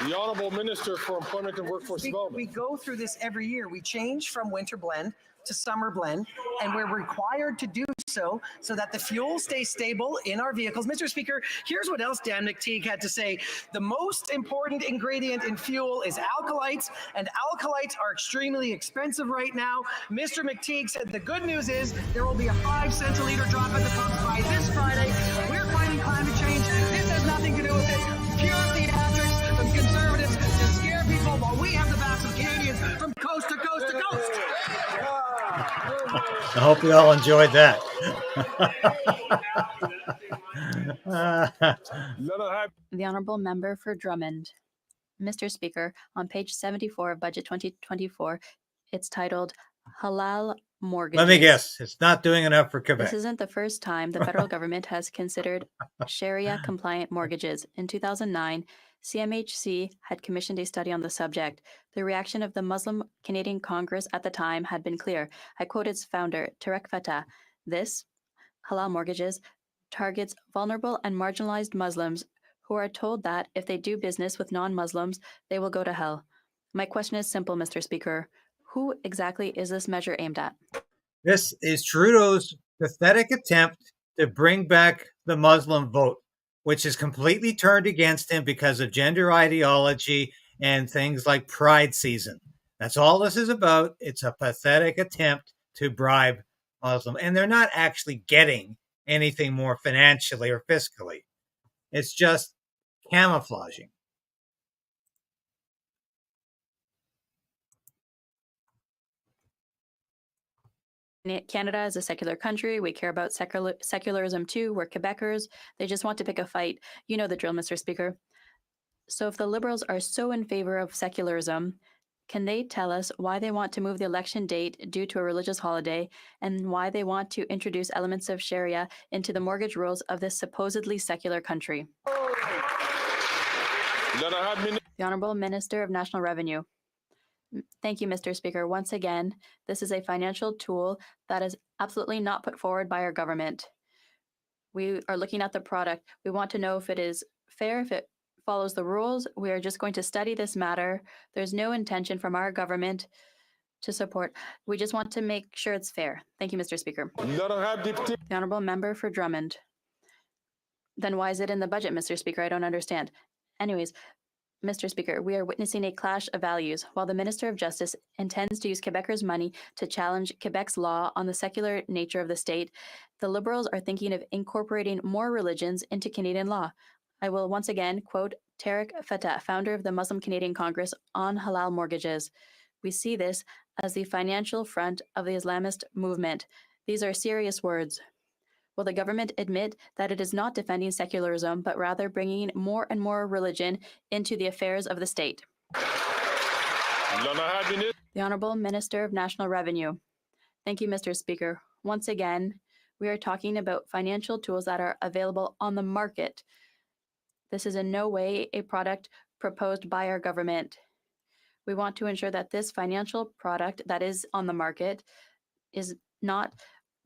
The Honourable Minister for Employment and Workforce Development. We go through this every year. We change from winter blend to summer blend, and we're required to do so that the fuel stays stable in our vehicles. Mr. Speaker, here's what else Dan McTeague had to say. The most important ingredient in fuel is alkalites, and alkalites are extremely expensive right now. Mr. McTeague said the good news is there will be a 5 cents a litre drop at the pumps by this Friday. We're fighting climate change. This has nothing to do with it. Pure theatrics from Conservatives to scare people while we have the backs of Canadians from coast to coast to coast. I hope you all enjoyed that. The honourable member for Drummond. Mr. Speaker, on page 74 of Budget 2024, it's titled Halal Mortgages. Let me guess, it's not doing enough for Quebec. This isn't the first time the federal government has considered Sharia-compliant mortgages. In 2009, CMHC had commissioned a study on the subject. The reaction of the Muslim Canadian Congress at the time had been clear. I quote its founder, Tarek Fatah, "This, halal mortgages, targets vulnerable and marginalized Muslims who are told that if they do business with non-Muslims, they will go to hell." My question is simple, Mr. Speaker. Who exactly is this measure aimed at? This is Trudeau's pathetic attempt to bring back the Muslim vote, which is completely turned against him because of gender ideology and things like Pride season. That's all this is about. It's a pathetic attempt to bribe Muslims. And they're not actually getting anything more financially or fiscally. It's just camouflaging. Canada is a secular country. We care about secularism too. We're Quebecers. They just want to pick a fight. You know the drill, Mr. Speaker. So if the Liberals are so in favor of secularism, can they tell us why they want to move the election date due to a religious holiday and why they want to introduce elements of Sharia into the mortgage rules of this supposedly secular country? The Honourable Minister of National Revenue. Thank you, Mr. Speaker. Once again, this is a financial tool that is absolutely not put forward by our government. We are looking at the product. We want to know if it is fair, if it follows the rules. We are just going to study this matter. There's no intention from our government to support. We just want to make sure it's fair. Thank you, Mr. Speaker. The Honourable Member for Drummond. Then why is it in the budget, Mr. Speaker? I don't understand. Anyways, Mr. Speaker, we are witnessing a clash of values. While the Minister of Justice intends to use Quebecers' money to challenge Quebec's law on the secular nature of the state, the Liberals are thinking of incorporating more religions into Canadian law. I will once again quote Tarek Fatah, founder of the Muslim Canadian Congress, on halal mortgages. We see this as the financial front of the Islamist movement. These are serious words. Will the government admit that it is not defending secularism, but rather bringing more and more religion into the affairs of the state? The The Honourable Minister of National Revenue. Thank you, Mr. Speaker. Once again, we are talking about financial tools that are available on the market. This is in no way a product proposed by our government. We want to ensure that this financial product that is on the market is not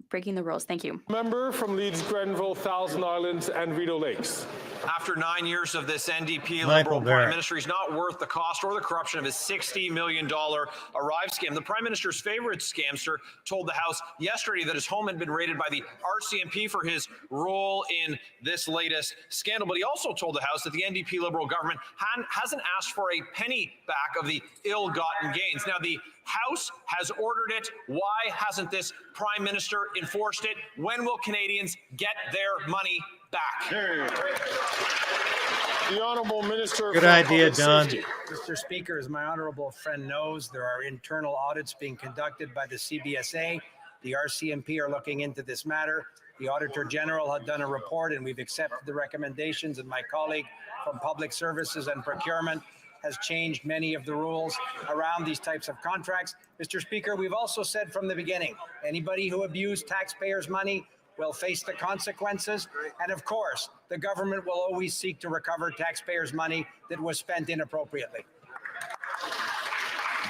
breaking the rules. Thank you. Member from Leeds, Grenville, Thousand Islands, and Rideau Lakes. After 9 years of this NDP Michael Liberal Barrett. Prime Minister, he's not worth the cost or the corruption of his $60 million Arrive scam. The Prime Minister's favorite scamster told the House yesterday that his home had been raided by the RCMP for his role in this latest scandal. But he also told the House that the NDP Liberal government hasn't asked for a penny back of the ill-gotten gains. Now, the House has ordered it. Why hasn't this Prime Minister enforced it? When will Canadians get their money back? The Honourable Minister. Good idea, Don. Mr. Speaker, as my honourable friend knows, there are internal audits being conducted by the CBSA. The RCMP are looking into this matter. The Auditor General had done a report, and we've accepted the recommendations, and my colleague from Public Services and Procurement has changed many of the rules around these types of contracts. Mr. Speaker, we've also said from the beginning, anybody who abused taxpayers' money will face the consequences. And of course, the government will always seek to recover taxpayers' money that was spent inappropriately.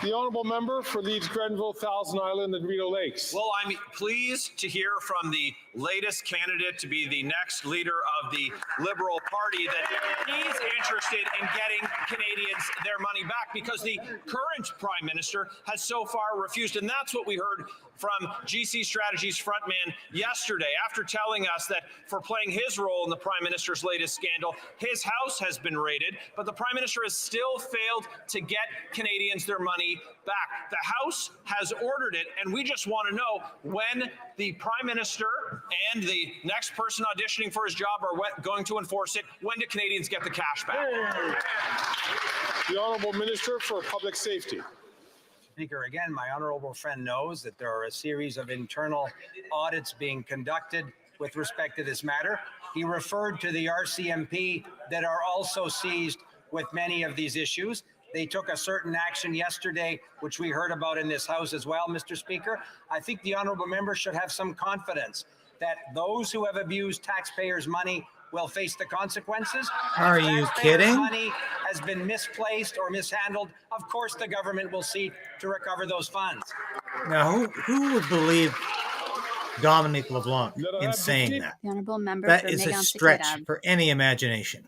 The Honourable Member for Leeds, Grenville, Thousand Island, and Rideau Lakes. Well, I'm pleased to hear from the latest candidate to be the next leader of the Liberal Party that he's interested in getting Canadians their money back, because the current Prime Minister has so far refused. And that's what we heard from GC Strategies frontman yesterday, after telling us that for playing his role in the Prime Minister's latest scandal, his house has been raided, but the Prime Minister has still failed to get Canadians their money back. The House has ordered it, and we just want to know when the Prime Minister and the next person auditioning for his job are going to enforce it. When do Canadians get the cash back? The Honourable Minister for Public Safety. Speaker, again, my honourable friend knows that there are a series of internal audits being conducted with respect to this matter. He referred to the RCMP that are also seized with many of these issues. They took a certain action yesterday, which we heard about in this House as well, Mr. Speaker. I think the honourable member should have some confidence that those who have abused taxpayers' money will face the consequences. Are you kidding? Money has been misplaced or mishandled. Of course, the government will seek to recover those funds. Now, who would believe Dominic LeBlanc in saying that? The Honourable Member That for is a Megan stretch Secretary. for any imagination.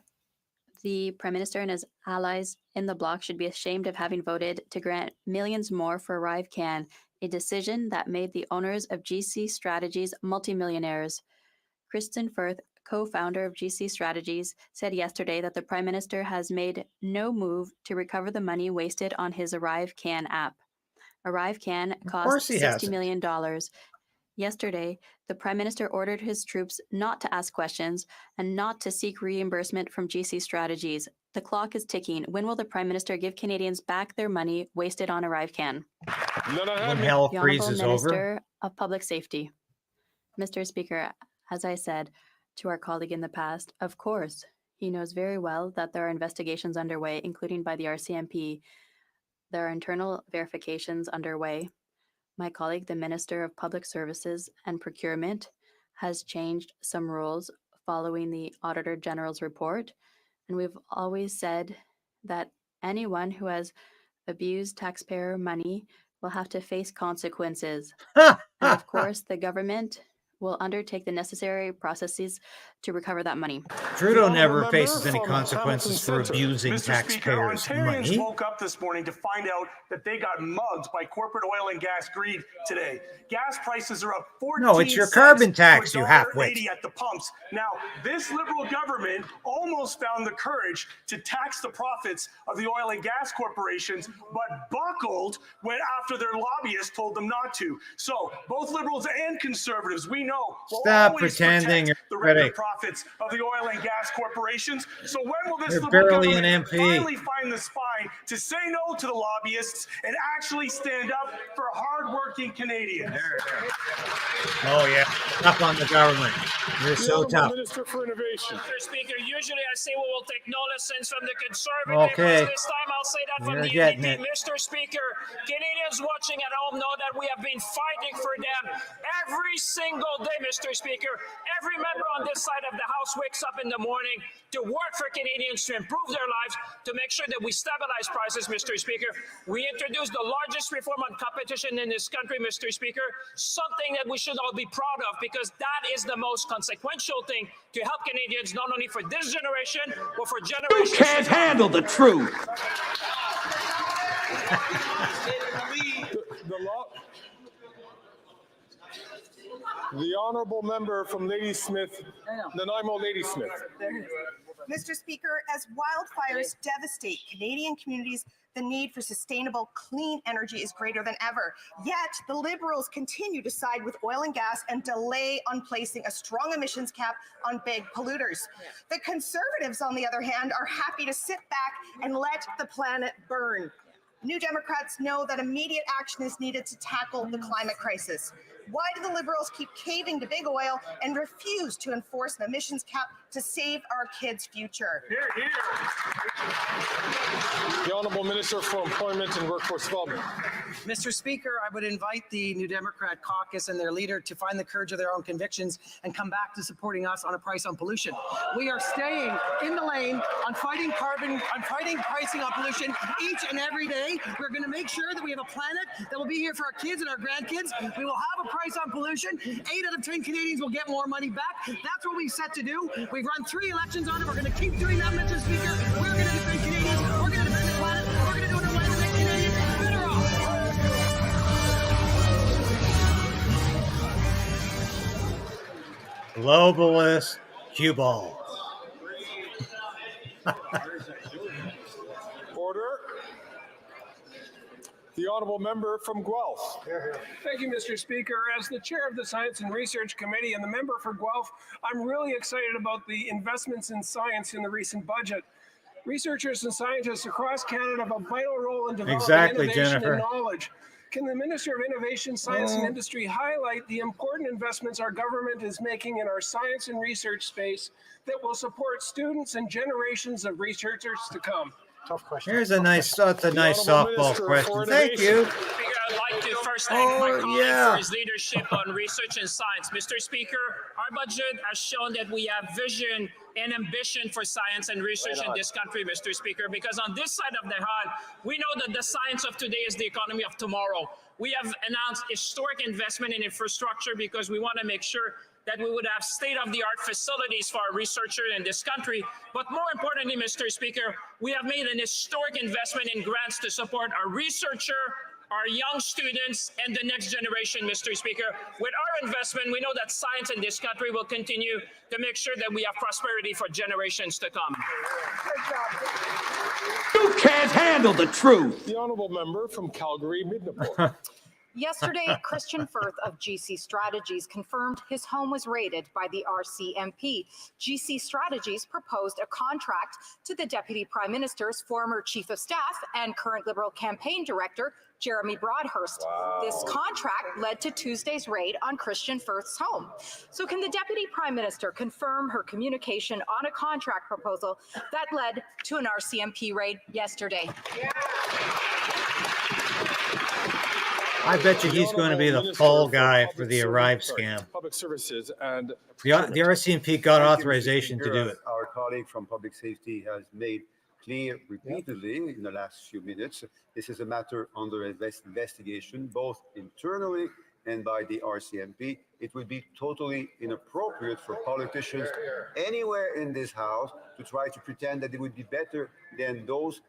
The Prime Minister and his allies in the bloc should be ashamed of having voted to grant millions more for ArriveCan, a decision that made the owners of GC Strategies multimillionaires. Kristen Firth, co-founder of GC Strategies, said yesterday that the Prime Minister has made no move to recover the money wasted on his ArriveCan app. ArriveCan cost $60 million. Yesterday, the Prime Minister ordered his troops not to ask questions and not to seek reimbursement from GC Strategies. The clock is ticking. When will the Prime Minister give Canadians back their money wasted on ArriveCan? When hell The freezes Honourable over. Minister of Public Safety. Mr. Speaker, as I said to our colleague in the past, of course, he knows very well that there are investigations underway, including by the RCMP. There are internal verifications underway. My colleague, the Minister of Public Services and Procurement, has changed some rules following the Auditor General's report. And we've always said that anyone who has abused taxpayer money will have to face consequences. And of course, the government will undertake the necessary processes to recover that money. Trudeau never faces any consequences for abusing taxpayers' Ontarians money. woke up this morning to find out that they got mugged by corporate oil and gas greed today. Gas prices are up 14 No, it's your carbon tax, you halfwit. $1.80 at the pumps. Now, this Liberal government almost found the courage to tax the profits of the oil and gas corporations, but buckled when after their lobbyists told them not to. So, both Liberals and Conservatives, we know no, we'll Stop always pretending protect you're the record ready. profits of the oil and gas corporations. So when will this You're Liberal barely an government MP. finally find the spine to say no to the lobbyists and actually stand up for hardworking Canadians? Oh, yeah. Up on the government. You're so tough. Minister for Innovation. Mr. Speaker, usually I say we will take no lessons from the Conservatives. Okay. This time I'll say that from You're the getting NDP. it. Mr. Speaker, Canadians watching at home know that we have been fighting for them every single day, Mr. Speaker. Every member on this side of the House wakes up in the morning to work for Canadians to improve their lives, to make sure that we stabilize prices, Mr. Speaker. We introduced the largest reform on competition in this country, Mr. Speaker, something that we should all be proud of, because that is the most consequential thing to help Canadians, not only for this generation, but for generations. You can't handle the truth. The honourable member from Ladysmith, Nanaimo Ladysmith. Mr. Speaker, as wildfires devastate Canadian communities, the need for sustainable, clean energy is greater than ever. Yet, the Liberals continue to side with oil and gas and delay on placing a strong emissions cap on big polluters. The Conservatives, on the other hand, are happy to sit back and let the planet burn. New Democrats know that immediate action is needed to tackle the climate crisis. Why do the Liberals keep caving to big oil and refuse to enforce an emissions cap to save our kids' future? Hear, hear. The Honourable Minister for Employment and Workforce Development. Mr. Speaker, I would invite the New Democrat caucus and their leader to find the courage of their own convictions and come back to supporting us on a price on pollution. We are staying in the lane on fighting carbon, on fighting pricing on pollution each and every day. We're going to make sure that we have a planet that will be here for our kids and our grandkids. We will have a price on pollution. 8 out of 10 Canadians will get more money back. That's what we've set to do. We've run 3 elections on it. We're going to keep doing that, Mr. Speaker. We're going to defend Canadians. We're going to defend the planet. We're going to do it in a way that makes Canadians better off. Globalist cue ball. Order. The honourable member from Guelph. Thank you, Mr. Speaker. As the chair of the Science and Research Committee and the member for Guelph, I'm really excited about the investments in science in the recent budget. Researchers and scientists across Canada have a vital role in developing innovation and knowledge. Can the Minister of Innovation, Science and Industry highlight the important investments our government is making in our science and research space that will support students and generations of researchers to come? Tough question. Here's a nice, that's a nice softball question. Thank you. Speaker, I'd like to first thank my colleague for his leadership on research and science. Mr. Speaker, our budget has shown that we have vision and ambition for science and research in this country, Mr. Speaker, because on this side of the aisle, we know that the science of today is the economy of tomorrow. We have announced historic investment in infrastructure because we want to make sure that we would have state-of-the-art facilities for our researchers in this country. But more importantly, Mr. Speaker, we have made an historic investment in grants to support our researcher, our young students, and the next generation, Mr. Speaker. With our investment, we know that science in this country will continue to make sure that we have prosperity for generations to come. You can't handle the truth. The honourable member from Calgary, Midnapore. Yesterday, Christian Firth of GC Strategies confirmed his home was raided by the RCMP. GC Strategies proposed a contract to the Deputy Prime Minister's former Chief of Staff and current Liberal campaign director, Jeremy Broadhurst. Wow. This contract led to Tuesday's raid on Christian Firth's home. So can the Deputy Prime Minister confirm her communication on a contract proposal that led to an RCMP raid yesterday? Yeah. I bet you he's going to be the fall guy for the ArriveCan. Public services and the RCMP got authorization to do it. Our colleague from Public Safety has made clear repeatedly in the last few minutes, this is a matter under investigation, both internally and by the RCMP. It would be totally inappropriate for politicians anywhere in this house to try to pretend that it would be better than those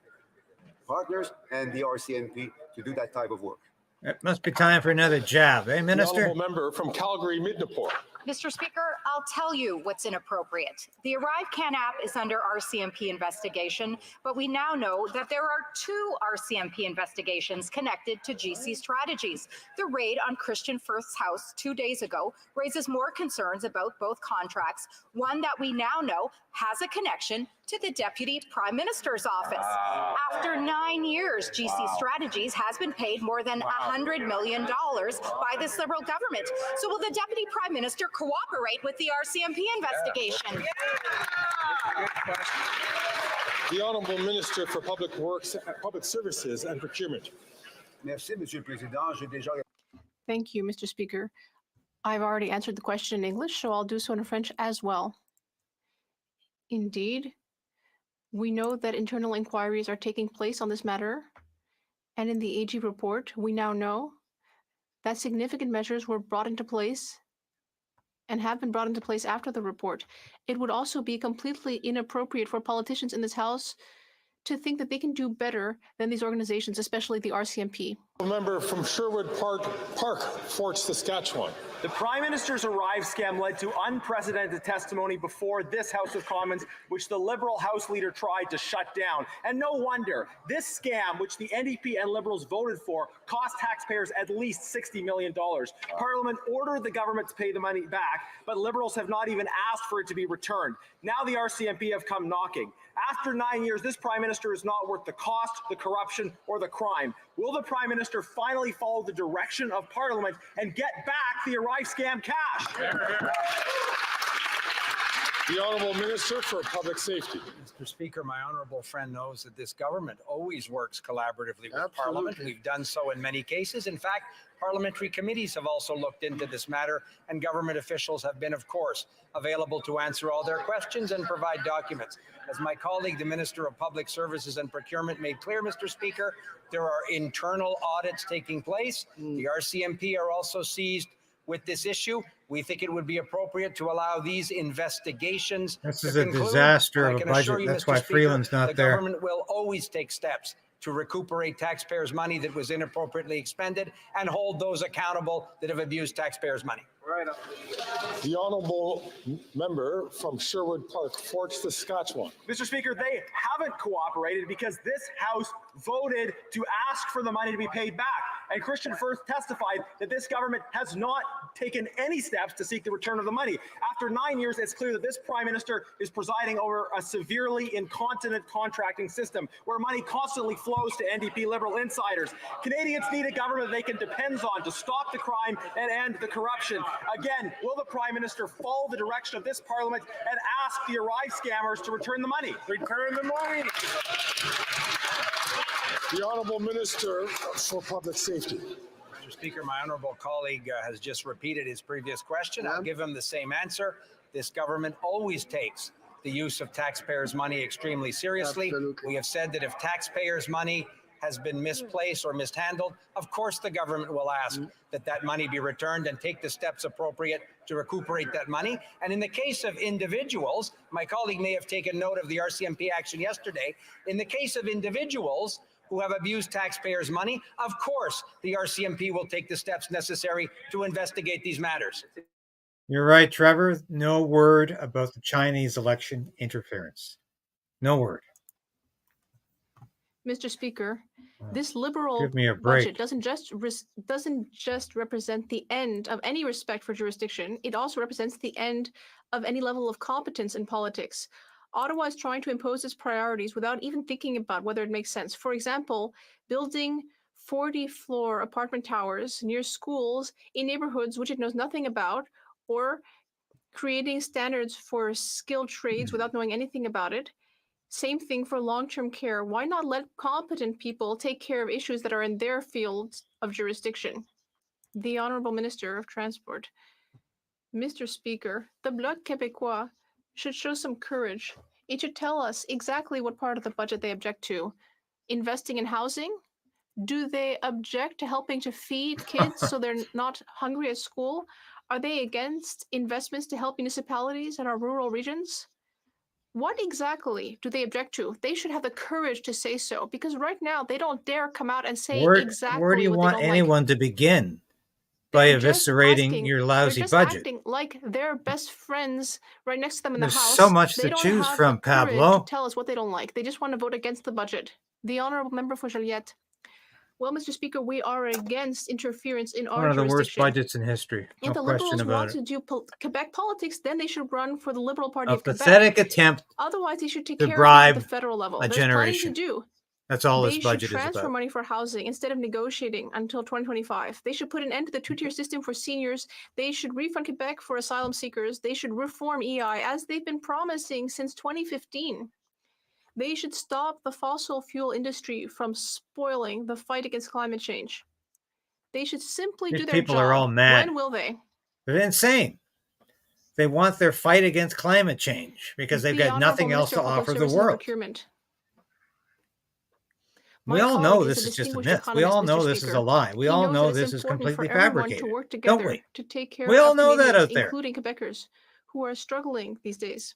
partners and the RCMP to do that type of work. It must be time for another jab, eh, Minister? The honourable member from Calgary, Midnapore. Mr. Speaker, I'll tell you what's inappropriate. The ArriveCan app is under RCMP investigation, but we now know that there are 2 RCMP investigations connected to GC Strategies. The raid on Christian Firth's house 2 days ago raises more concerns about both contracts, one that we now know has a connection to the Deputy Prime Minister's office. After 9 years, GC Strategies has been paid more than $100 million by this Liberal government. So will the Deputy Prime Minister cooperate with the RCMP investigation? The Honourable Minister for Public Works, Public Services and Procurement. Merci, Monsieur le Président. J'ai déjà... Thank you, Mr. Speaker. I've already answered the question in English, so I'll do so in French as well. Indeed, we know that internal inquiries are taking place on this matter, and in the AG report, we now know that significant measures were brought into place and have been brought into place after the report. It would also be completely inappropriate for politicians in this House to think that they can do better than these organizations, especially the RCMP. A member from Sherwood Park, Fort Saskatchewan. The Prime Minister's Arrive scam led to unprecedented testimony before this House of Commons, which the Liberal House Leader tried to shut down. And no wonder, this scam, which the NDP and Liberals voted for, cost taxpayers at least $60 million. Parliament ordered the government to pay the money back, but Liberals have not even asked for it to be returned. Now the RCMP have come knocking. After 9 years, this Prime Minister is not worth the cost, the corruption, or the crime. Will the Prime Minister finally follow the direction of Parliament and get back the Arrive scam cash? The Honourable Minister for Public Safety. Mr. Speaker, my honourable friend knows that this government always works collaboratively with Parliament. We've done so in many cases. In fact, parliamentary committees have also looked into this matter, and government officials have been, of course, available to answer all their questions and provide documents. As my colleague, the Minister of Public Services and Procurement, made clear, Mr. Speaker, there are internal audits taking place. The RCMP are also seized with this issue. We think it would be appropriate to allow these investigations. This is a disaster of a budget. That's why Freeland's not there. The government will always take steps to recuperate taxpayers' money that was inappropriately expended and hold those accountable that have abused taxpayers' money. Right. The Honourable Member from Sherwood Park, Fort Saskatchewan. Mr. Speaker, they haven't cooperated because this House voted to ask for the money to be paid back. And Christian Firth testified that this government has not taken any steps to seek the return of the money. After 9 years, it's clear that this Prime Minister is presiding over a severely incontinent contracting system where money constantly flows to NDP Liberal insiders. Canadians need a government they can depend on to stop the crime and end the corruption. Again, will the Prime Minister follow the direction of this Parliament and ask the Arrive scammers to return the money? Return the money! The Honourable Minister for Public Safety. Mr. Speaker, my honourable colleague has just repeated his previous question. I'll give him the same answer. This government always takes the use of taxpayers' money extremely seriously. Absolutely. We have said that if taxpayers' money has been misplaced or mishandled, of course the government will ask that that money be returned and take the steps appropriate to recuperate that money. And in the case of individuals, my colleague may have taken note of the RCMP action yesterday. In the case of individuals who have abused taxpayers' money, of course the RCMP will take the steps necessary to investigate these matters. You're right, Trevor. No word about the Chinese election interference. No word. Mr. Speaker, this Liberal Give me a break. budget doesn't just represent the end of any respect for jurisdiction. It also represents the end of any level of competence in politics. Ottawa is trying to impose its priorities without even thinking about whether it makes sense. For example, building 40-floor apartment towers near schools in neighborhoods which it knows nothing about, or creating standards for skilled trades without knowing anything about it. Same thing for long-term care. Why not let competent people take care of issues that are in their fields of jurisdiction? The Honourable Minister of Transport. Mr. Speaker, the Bloc Québécois should show some courage. It should tell us exactly what part of the budget they object to. Investing in housing? Do they object to helping to feed kids so they're not hungry at school? Are they against investments to help municipalities in our rural regions? What exactly do they object to? They should have the courage to say so, because right now they don't dare come out and say exactly where do you what want they don't anyone like. to begin? By eviscerating your lousy budget. Acting like their best friends right next to them in the There's House. so much They to don't choose have from, the courage Pablo. to tell us what they don't like. They just want to vote against the budget. The honourable member for Joliette. Well, Mr. Speaker, we are against interference in our One of the worst jurisdiction. budgets in history. No If the question Liberals about want it. to do Quebec politics, then they should run for the Liberal Party A of Quebec. pathetic attempt Otherwise, they should take to care of it bribe at the federal level. a There's plenty generation. to do. That's all They this should budget is transfer about. money for housing instead of negotiating until 2025. They should put an end to the two-tier system for seniors. They should refund Quebec for asylum seekers. They should reform EI as they've been promising since 2015. They should stop the fossil fuel industry from spoiling the fight against climate change. They should simply These do their people job. are all mad. When will they? They're insane. They want their fight against climate change because they've The got nothing Honourable else Minister to of Public offer the Services and world. Procurement. We My all know colleague this a is just a distinguished myth. We economist, all Mr. know this is Speaker. a lie. We He all knows know that it's this is important completely for everyone fabricated. to work Don't together we? to take care We all of know that Canadians, out there. including Quebecers who are struggling these days.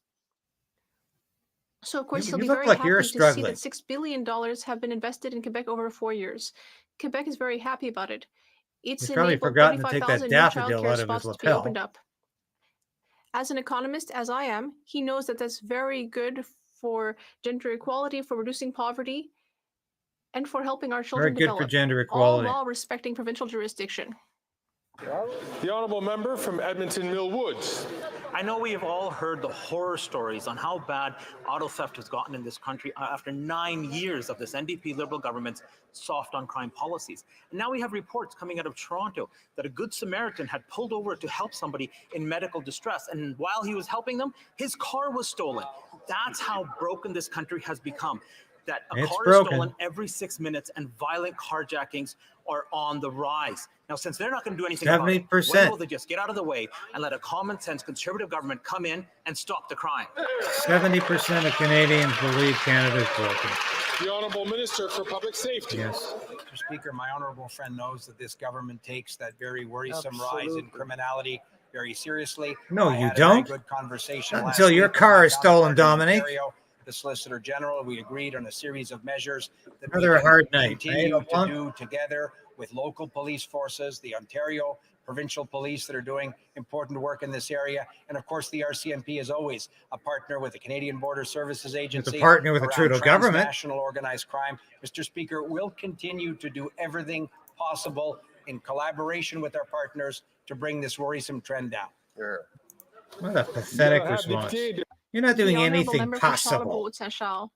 So, of course, You he'll be look very like happy you're to see struggling. that $6 billion have been invested in Quebec over 4 years. Quebec is very happy about it. It's He's probably enabled forgotten to take that 35,000 new daffodil childcare out of his spots to be lapel. opened up. As an economist, as I am, he knows that that's very good for gender equality, for reducing poverty, and for helping our children Very good develop, for gender all equality. while respecting provincial jurisdiction. The honourable member from Edmonton Mill Woods. I know we have all heard the horror stories on how bad auto theft has gotten in this country after 9 years of this NDP Liberal government's soft on crime policies. And now we have reports coming out of Toronto that a Good Samaritan had pulled over to help somebody in medical distress. And while he was helping them, his car was stolen. That's how broken this country has become. That a It's car broken. is stolen every 6 minutes and violent carjackings are on the rise. Now, since they're not going to do anything about it, 70%. when will they just get out of the way and let a common sense conservative government come in and stop the crime? 70% of Canadians believe Canada is broken. The honourable minister for public safety. Yes. Mr. Speaker, my honourable friend knows that this government takes that very worrisome rise Absolutely. in criminality very seriously. No, I you had a very don't. good conversation Not last until your week with car my is stolen, counterpart in Dominic. Ontario, the Solicitor General. We agreed on a series of measures that Another we can hard night, continue right, to Oblong? do together with local police forces, the Ontario provincial police that are doing important work in this area, and of course the RCMP is always a partner with the Canadian Border Services Agency. partner with the around Trudeau government. Transnational organized crime. Mr. Speaker, we'll continue to do everything possible in collaboration with our partners to bring this worrisome trend down. What a pathetic response. You're not doing The Honourable anything Member for possible. Charlebourg-Saint-Charles.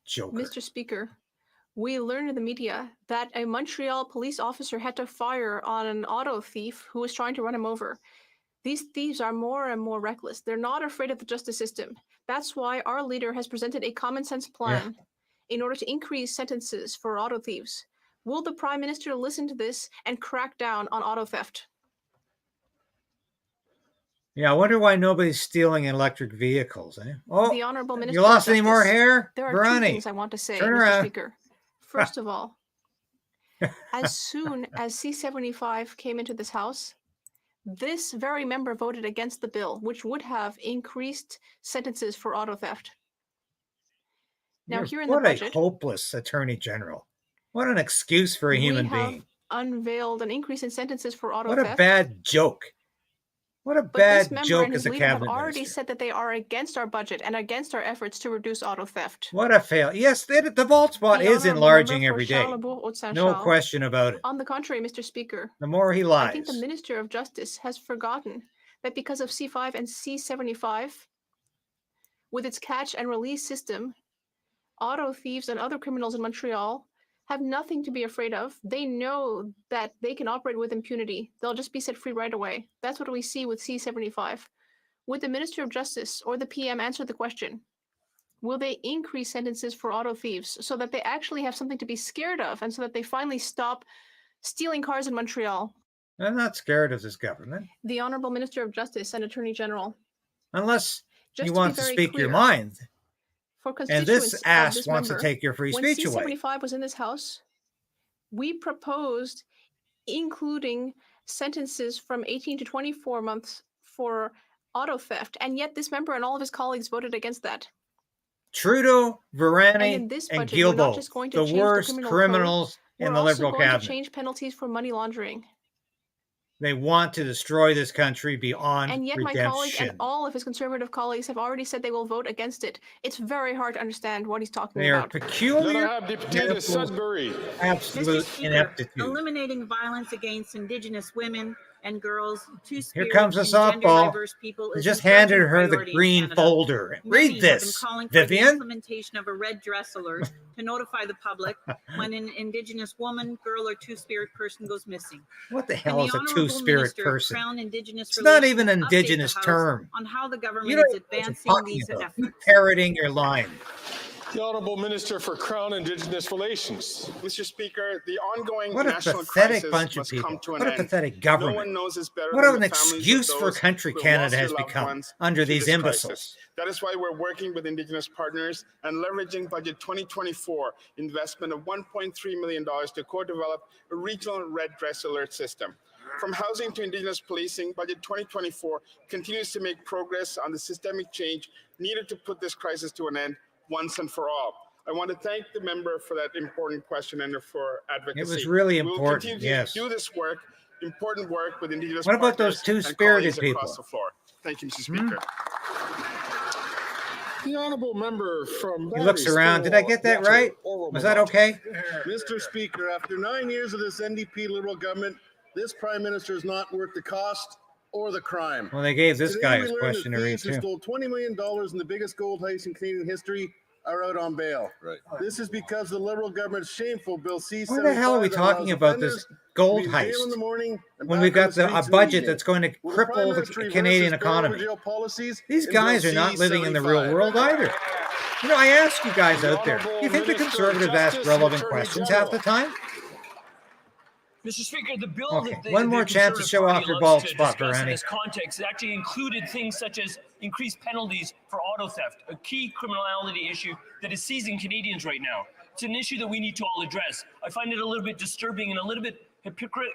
Joker. Mr. Speaker, we learned in the media that a Montreal police officer had to fire on an auto thief who was trying to run him over. These thieves are more and more reckless. They're not afraid of the justice system. That's why our leader has presented a common sense plan in order to increase sentences for auto thieves. Will the Prime Minister listen to this and crack down on auto theft? Yeah, I wonder why nobody's stealing electric vehicles. Eh? Oh, The Honourable Minister you lost of any more Justice. hair? There are two Verani, things I want to say, turn Mr. around. Speaker. First of all, as soon as C-75 came into this House, this very member voted against the bill, which would have increased sentences for auto theft. Now, here in the What budget, a hopeless Attorney General. What an excuse for a human we have being. unveiled an increase in sentences for auto What a theft. bad joke. What a But this bad member joke and his as a leader have cabinet already minister. said that they are against our budget and against our efforts to reduce auto theft. What a fail. Yes, the vault spot The is Honourable enlarging Member for every day. Charlebourg-Saint-Charles. No question about it. On the contrary, Mr. Speaker, The more he I think the lies. Minister of Justice has forgotten that because of C5 and C75, with its catch and release system, auto thieves and other criminals in Montreal have nothing to be afraid of. They know that they can operate with impunity. They'll just be set free right away. That's what we see with C75. Would the Minister of Justice or the PM answer the question? Will they increase sentences for auto thieves so that they actually have something to be scared of and so that they finally stop stealing cars in Montreal? I'm not scared of this government. The Honourable Minister of Justice and Attorney General. Unless Just you to want be to very speak your clear, mind. For And constituents this of ass this wants to member, take your free when speech away. C75 was in this House, we proposed including sentences from 18 to 24 months for auto theft, and yet this member and all of his colleagues voted against that. Trudeau, And Varane, in this and budget, we're not Guilbeault, just going to the change worst the criminal criminals code, in we're the also Liberal going cabinet. to change penalties for money laundering. They want to destroy this country beyond And yet my redemption. colleague and all of his conservative colleagues have already said they will vote against it. It's very hard to understand what he's talking They are about. peculiar, Sudbury. absolute ineptitude. Eliminating violence against Indigenous women and girls, Here comes a softball. They just handed her the green folder. Read this, calling for the Vivian. implementation of a red dress alert to notify the public when an Indigenous woman, girl, or two-spirit person goes missing. What the Can hell the is a Honourable two-spirit Minister of person? Crown Indigenous It's not even an Relations update the Indigenous House term. on how the You government don't is know what you're advancing talking these about. efforts. You're parroting your line. The Honourable Minister for Crown Indigenous Relations. Mr. Speaker, the ongoing What a national pathetic crisis bunch of must people. come to an What a end. pathetic government. No one knows this better What than an the families of excuse for those country who have Canada lost has their loved become ones under through these this imbeciles. crisis. That is why we're working with Indigenous partners and leveraging Budget 2024 investment of $1.3 million to co-develop a regional red dress alert system. From housing to Indigenous policing, Budget 2024 continues to make progress on the systemic change needed to put this crisis to an end once and for all. I want to thank the member for that important question and for advocacy. It was really We will important, continue to yes. do this work, important work with Indigenous What about those partners and two-spirited colleagues people? across the floor. Thank you, Mr. Speaker. The honourable member from He looks around. Did I get that right? Was that okay? Mr. Speaker, after 9 years of this NDP Liberal government, this Prime Minister is not worth the cost or the crime. Well, they gave this Today guy we his learned that questionnaire thieves who too. stole $20 million in the biggest gold heist in Canadian history are out on bail. Right. This is because the Liberal government's shameful Bill C-75 Why the hell are we that talking allows about this offenders gold to be in jail heist in the morning and when back we've on got the a streets in budget evening? that's going to Will the Prime cripple Minister the reverse Canadian his bail over economy? jail policies These in guys Bill are not living in the real C-75? world either. You know, I ask you guys out there, do you think the Conservatives ask relevant questions half the time? Mr. Speaker, the bill Okay, that the, one more the chance to Conservative show Party off your loves bald to spot, discuss in Bernie. this context actually included things such as increased penalties for auto theft, a key criminality issue that is seizing Canadians right now. It's an issue that we need to all address. I find it a little bit disturbing and a little bit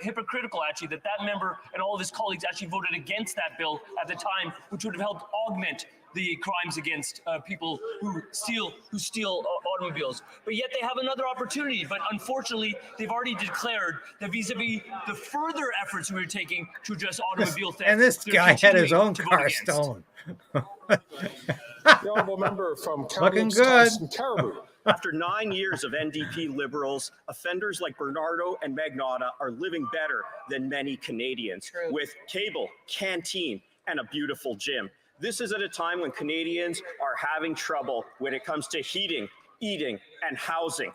hypocritical, actually, that that member and all of his colleagues actually voted against that bill at the time, which would have helped augment the crimes against people who steal automobiles. But yet they have another opportunity. But unfortunately, they've already declared that vis-a-vis the further efforts we're taking to address automobile theft. And this they're guy had his continuing own to vote car against. stolen. The honourable member from Looking Kamloops, good. Thompson Caribou. After 9 years of NDP Liberals, offenders like Bernardo and Magnotta are living better than many Canadians with cable, canteen, and a beautiful gym. This is at a time when Canadians are having trouble when it comes to heating, eating, and housing.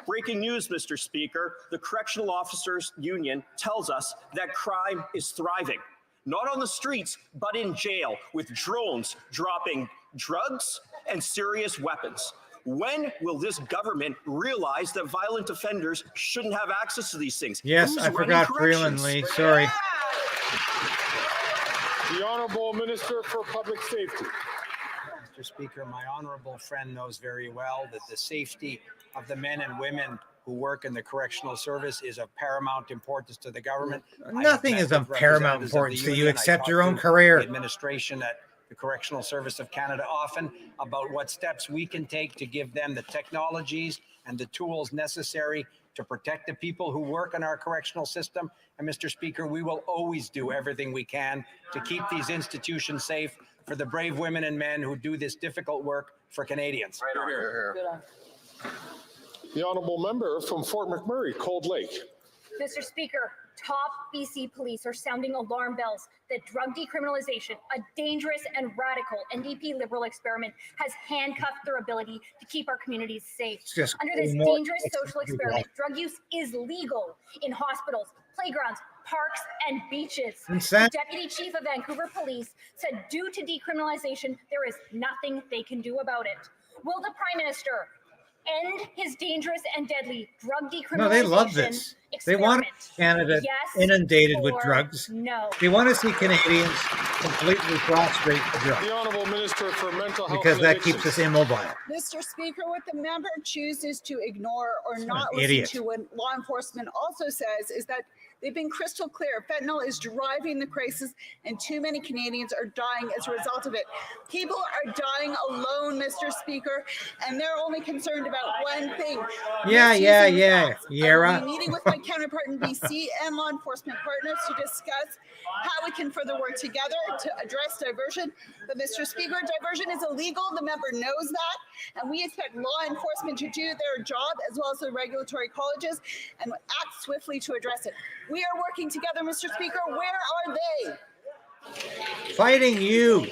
Breaking news, Mr. Speaker, the Correctional Officers Union tells us that crime is thriving. Not on the streets, but in jail, with drones dropping drugs and serious weapons. When will this government realize that violent offenders shouldn't have access to these things? Yes, Who's I running forgot corrections? Freeland Lee. Sorry. The Honourable Minister for Public Safety. Mr. Speaker, my honorable friend knows very well that the safety of the men and women who work in the correctional service is of paramount importance to the government. Nothing is of paramount importance to you except your own The career. administration at the Correctional Service of Canada often about what steps we can take to give them the technologies and the tools necessary to protect the people who work in our correctional system. And Mr. Speaker, we will always do everything we can to keep these institutions safe for the brave women and men who do this difficult work for Canadians. The honourable member from Fort McMurray, Cold Lake. Mr. Speaker, top BC police are sounding alarm bells that drug decriminalization, a dangerous and radical NDP Liberal experiment, has handcuffed their ability to keep our communities safe. Just Under this more- dangerous social experiment, drug use is legal in hospitals, playgrounds, parks, and beaches. Insane. The Deputy Chief of Vancouver Police said due to decriminalization, there is nothing they can do about it. Will the Prime Minister end his dangerous and deadly drug decriminalization No, they love this. They want Canada Yes inundated with or drugs. no? They want to see Canadians completely prostrate to drugs The Honourable Minister for Mental Health because and that Addiction. keeps us immobile. Mr. Speaker, what the member chooses to ignore or not an listen idiot. to when law enforcement also says is that They've been crystal clear. Fentanyl is driving the crisis, and too many Canadians are dying as a result of it. People are dying alone, Mr. Speaker, and they're only concerned about one thing. Yeah. I'll be meeting with my counterpart in BC and law enforcement partners to discuss how we can further work together to address diversion. But Mr. Speaker, diversion is illegal. The member knows that, and we expect law enforcement to do their job as well as the regulatory colleges and act swiftly to address it. We are working together, Mr. Speaker. Where are they? Fighting you,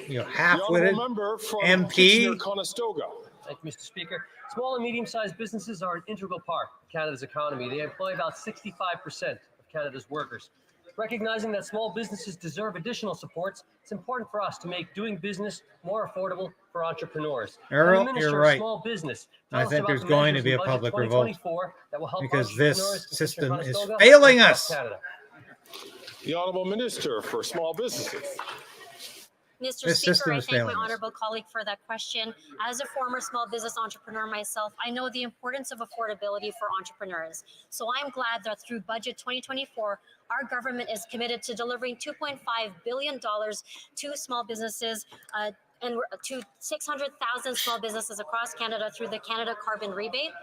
you half-witted MP. Conestoga. Thank you, Mr. Speaker. Small and medium-sized businesses are an integral part of Canada's economy. They employ about 65% of Canada's workers. Recognizing that small businesses deserve additional supports, it's important for us to make doing business more affordable for entrepreneurs. Earl, you're right. Small business. I think there's going to be a public revolt because this system is Conestoga failing us. Canada. The Honourable Minister for Small Businesses. Mr. Speaker, I thank my honourable colleague for that question. As a former small business entrepreneur myself, I know the importance of affordability for entrepreneurs. So I'm glad that through Budget 2024, our government is committed to delivering $2.5 billion to small businesses and to 600,000 small businesses across Canada through the Canada Carbon Rebate.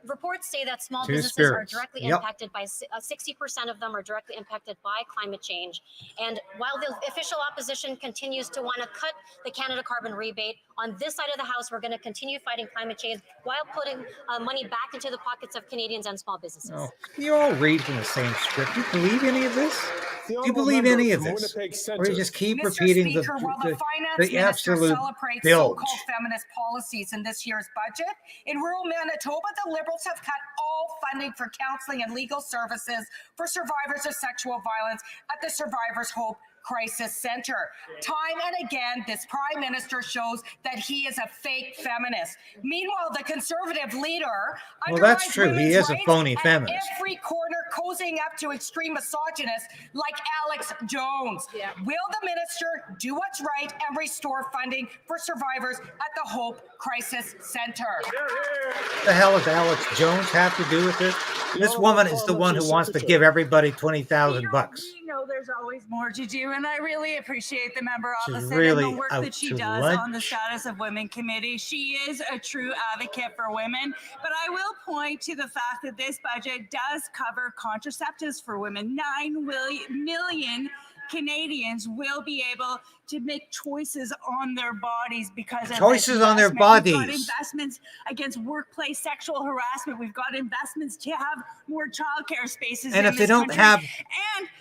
Reports say that small businesses are directly impacted by 60% of them are directly impacted by climate change. And while the official opposition continues to want to cut the Canada Carbon Rebate, on this side of the House, we're going to continue fighting climate change while putting money back into the pockets of Canadians and small businesses. Oh, you all read from the same script. Do you believe any of this? Do you believe any of this? Or you just keep repeating the absolute bilge? So-called feminist policies in this year's budget, in rural Manitoba, the Liberals have cut all funding for counseling and legal services for survivors of sexual violence at the Survivors Hope Crisis Center. Time and again, this Prime Minister shows that he is a fake feminist. Meanwhile, the Conservative leader, well, that's true. He is a phony feminist. Every corner cozying up to extreme misogynists like Alex Jones. Yeah. Will the minister do what's right and restore funding for survivors at the Hope Crisis Center? What the hell does Alex Jones have to do with this? This woman is the one who wants to give everybody $20,000 bucks. We know there's always more to do, and I really appreciate the member opposite really and the work that she does lunch. on the Status of Women Committee. She is a true advocate for women, but I will point to the fact that this budget does cover contraceptives for women. 9 million Canadians will be able to make choices on their bodies because of choices on their bodies. We've got investments against workplace sexual harassment. We've got investments to have more childcare spaces. And if they don't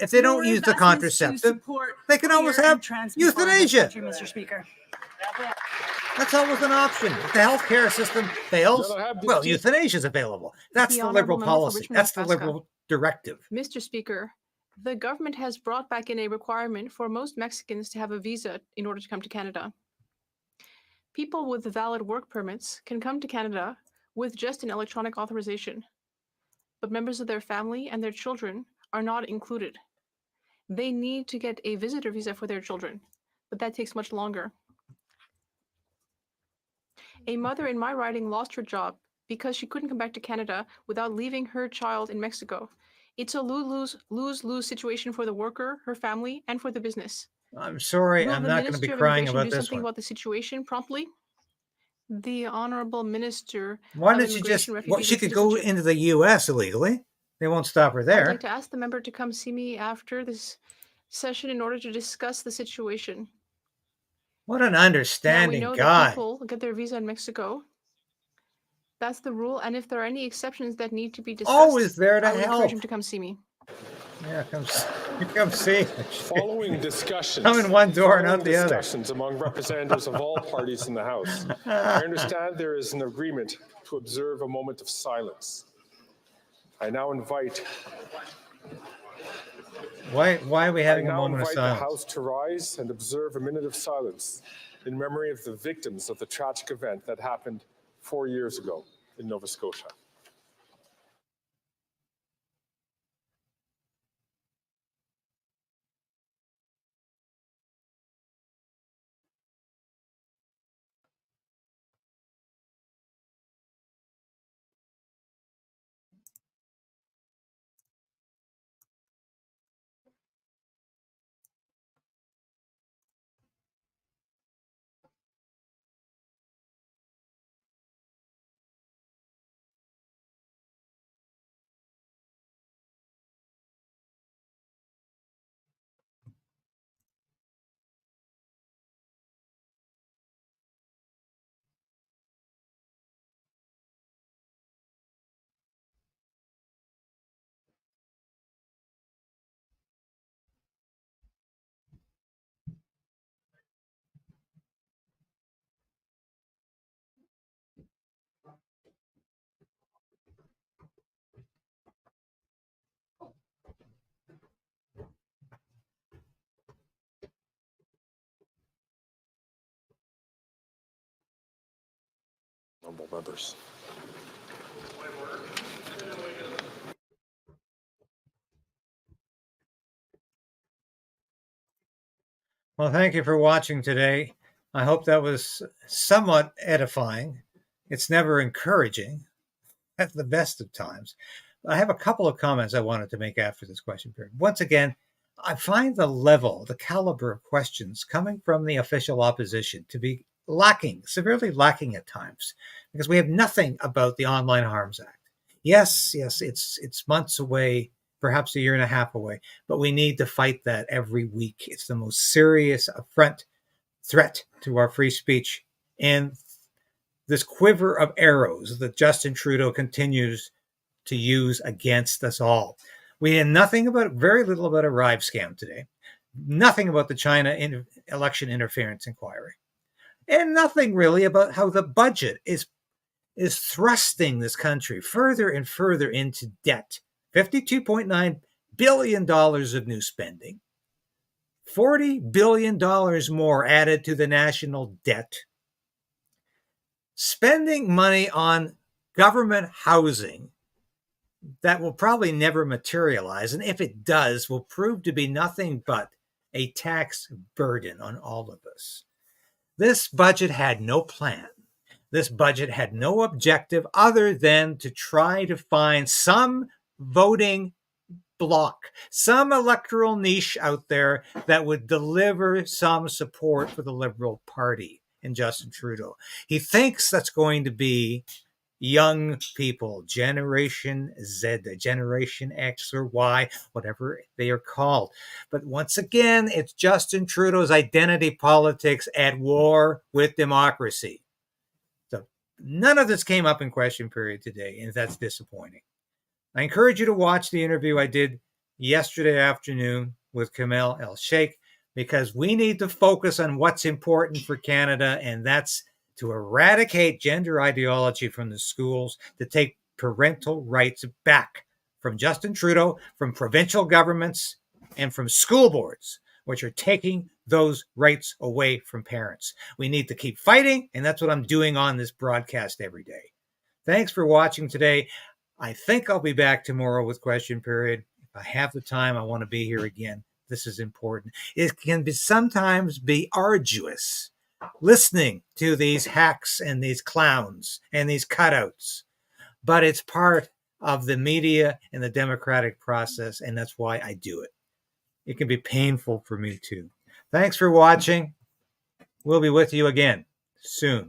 if they don't use the contraceptive, they can always have euthanasia. Mr. Speaker. That's always an option. If the healthcare system fails, well, euthanasia is available. That's the Liberal policy. That's the Liberal directive. Mr. Speaker, the government has brought back in a requirement for most Mexicans to have a visa in order to come to Canada. People with valid work permits can come to Canada with just an electronic authorization, but members of their family and their children are not included. They need to get a visitor visa for their children, but that takes much longer. A mother in my riding lost her job because she couldn't come back to Canada without leaving her child in Mexico. It's a lose-lose situation for the worker, her family, and for the business. I'm sorry, I'm not going to be crying about this something one. about the situation promptly? The Honourable Minister. Why don't you just? Well, she could go into the U.S. illegally. They won't stop her there. I'd like to ask the member to come see me after this session in order to discuss the situation. What an understanding now we know guy! That people get their visa in Mexico. That's the rule, and if there are any exceptions that need to be discussed, always there to I would help. encourage him to come see me. Yeah, come see. Following discussions, come in one door and out the other. Discussions among representatives of all parties in the House. I understand there is an agreement to observe a moment of silence. I now invite. Why are we having a moment of silence? I now invite the House to rise and observe a minute of silence in memory of the victims of the tragic event that happened 4 years ago in Nova Scotia. others. Well, thank you for watching today. I hope that was somewhat edifying. It's never encouraging at the best of times. I have a couple of comments I wanted to make after this question period. Once again, I find the level, the caliber of questions coming from the official opposition to be lacking, severely lacking at times, because we have nothing about the Online Harms Act. Yes, it's months away, perhaps a year and a half away, but we need to fight that every week. It's the most serious threat to our free speech. And this quiver of arrows that Justin Trudeau continues to use against us all. We had very little about ArriveCan today, nothing about the China election interference inquiry, and nothing really about how the budget is thrusting this country further and further into debt. $52.9 billion of new spending, $40 billion more added to the national debt, spending money on government housing that will probably never materialize, and if it does, will prove to be nothing but a tax burden on all of us. This budget had no plan. This budget had no objective other than to try to find some voting block, some electoral niche out there that would deliver some support for the Liberal Party and Justin Trudeau. He thinks that's going to be young people, Generation Z, Generation X or Y, whatever they are called. But once again, it's Justin Trudeau's identity politics at war with democracy. So none of this came up in question period today, and that's disappointing. I encourage you to watch the interview I did yesterday afternoon with Kamel El-Sheikh, because we need to focus on what's important for Canada, and that's to eradicate gender ideology from the schools, to take parental rights back from Justin Trudeau, from provincial governments, and from school boards, which are taking those rights away from parents. We need to keep fighting, and that's what I'm doing on this broadcast every day. Thanks for watching today. I think I'll be back tomorrow with question period. If I have the time, I want to be here again. This is important. It can sometimes be arduous listening to these hacks and these clowns and these cutouts, but it's part of the media and the democratic process, and that's why I do it. It can be painful for me too. Thanks for watching. We'll be with you again soon.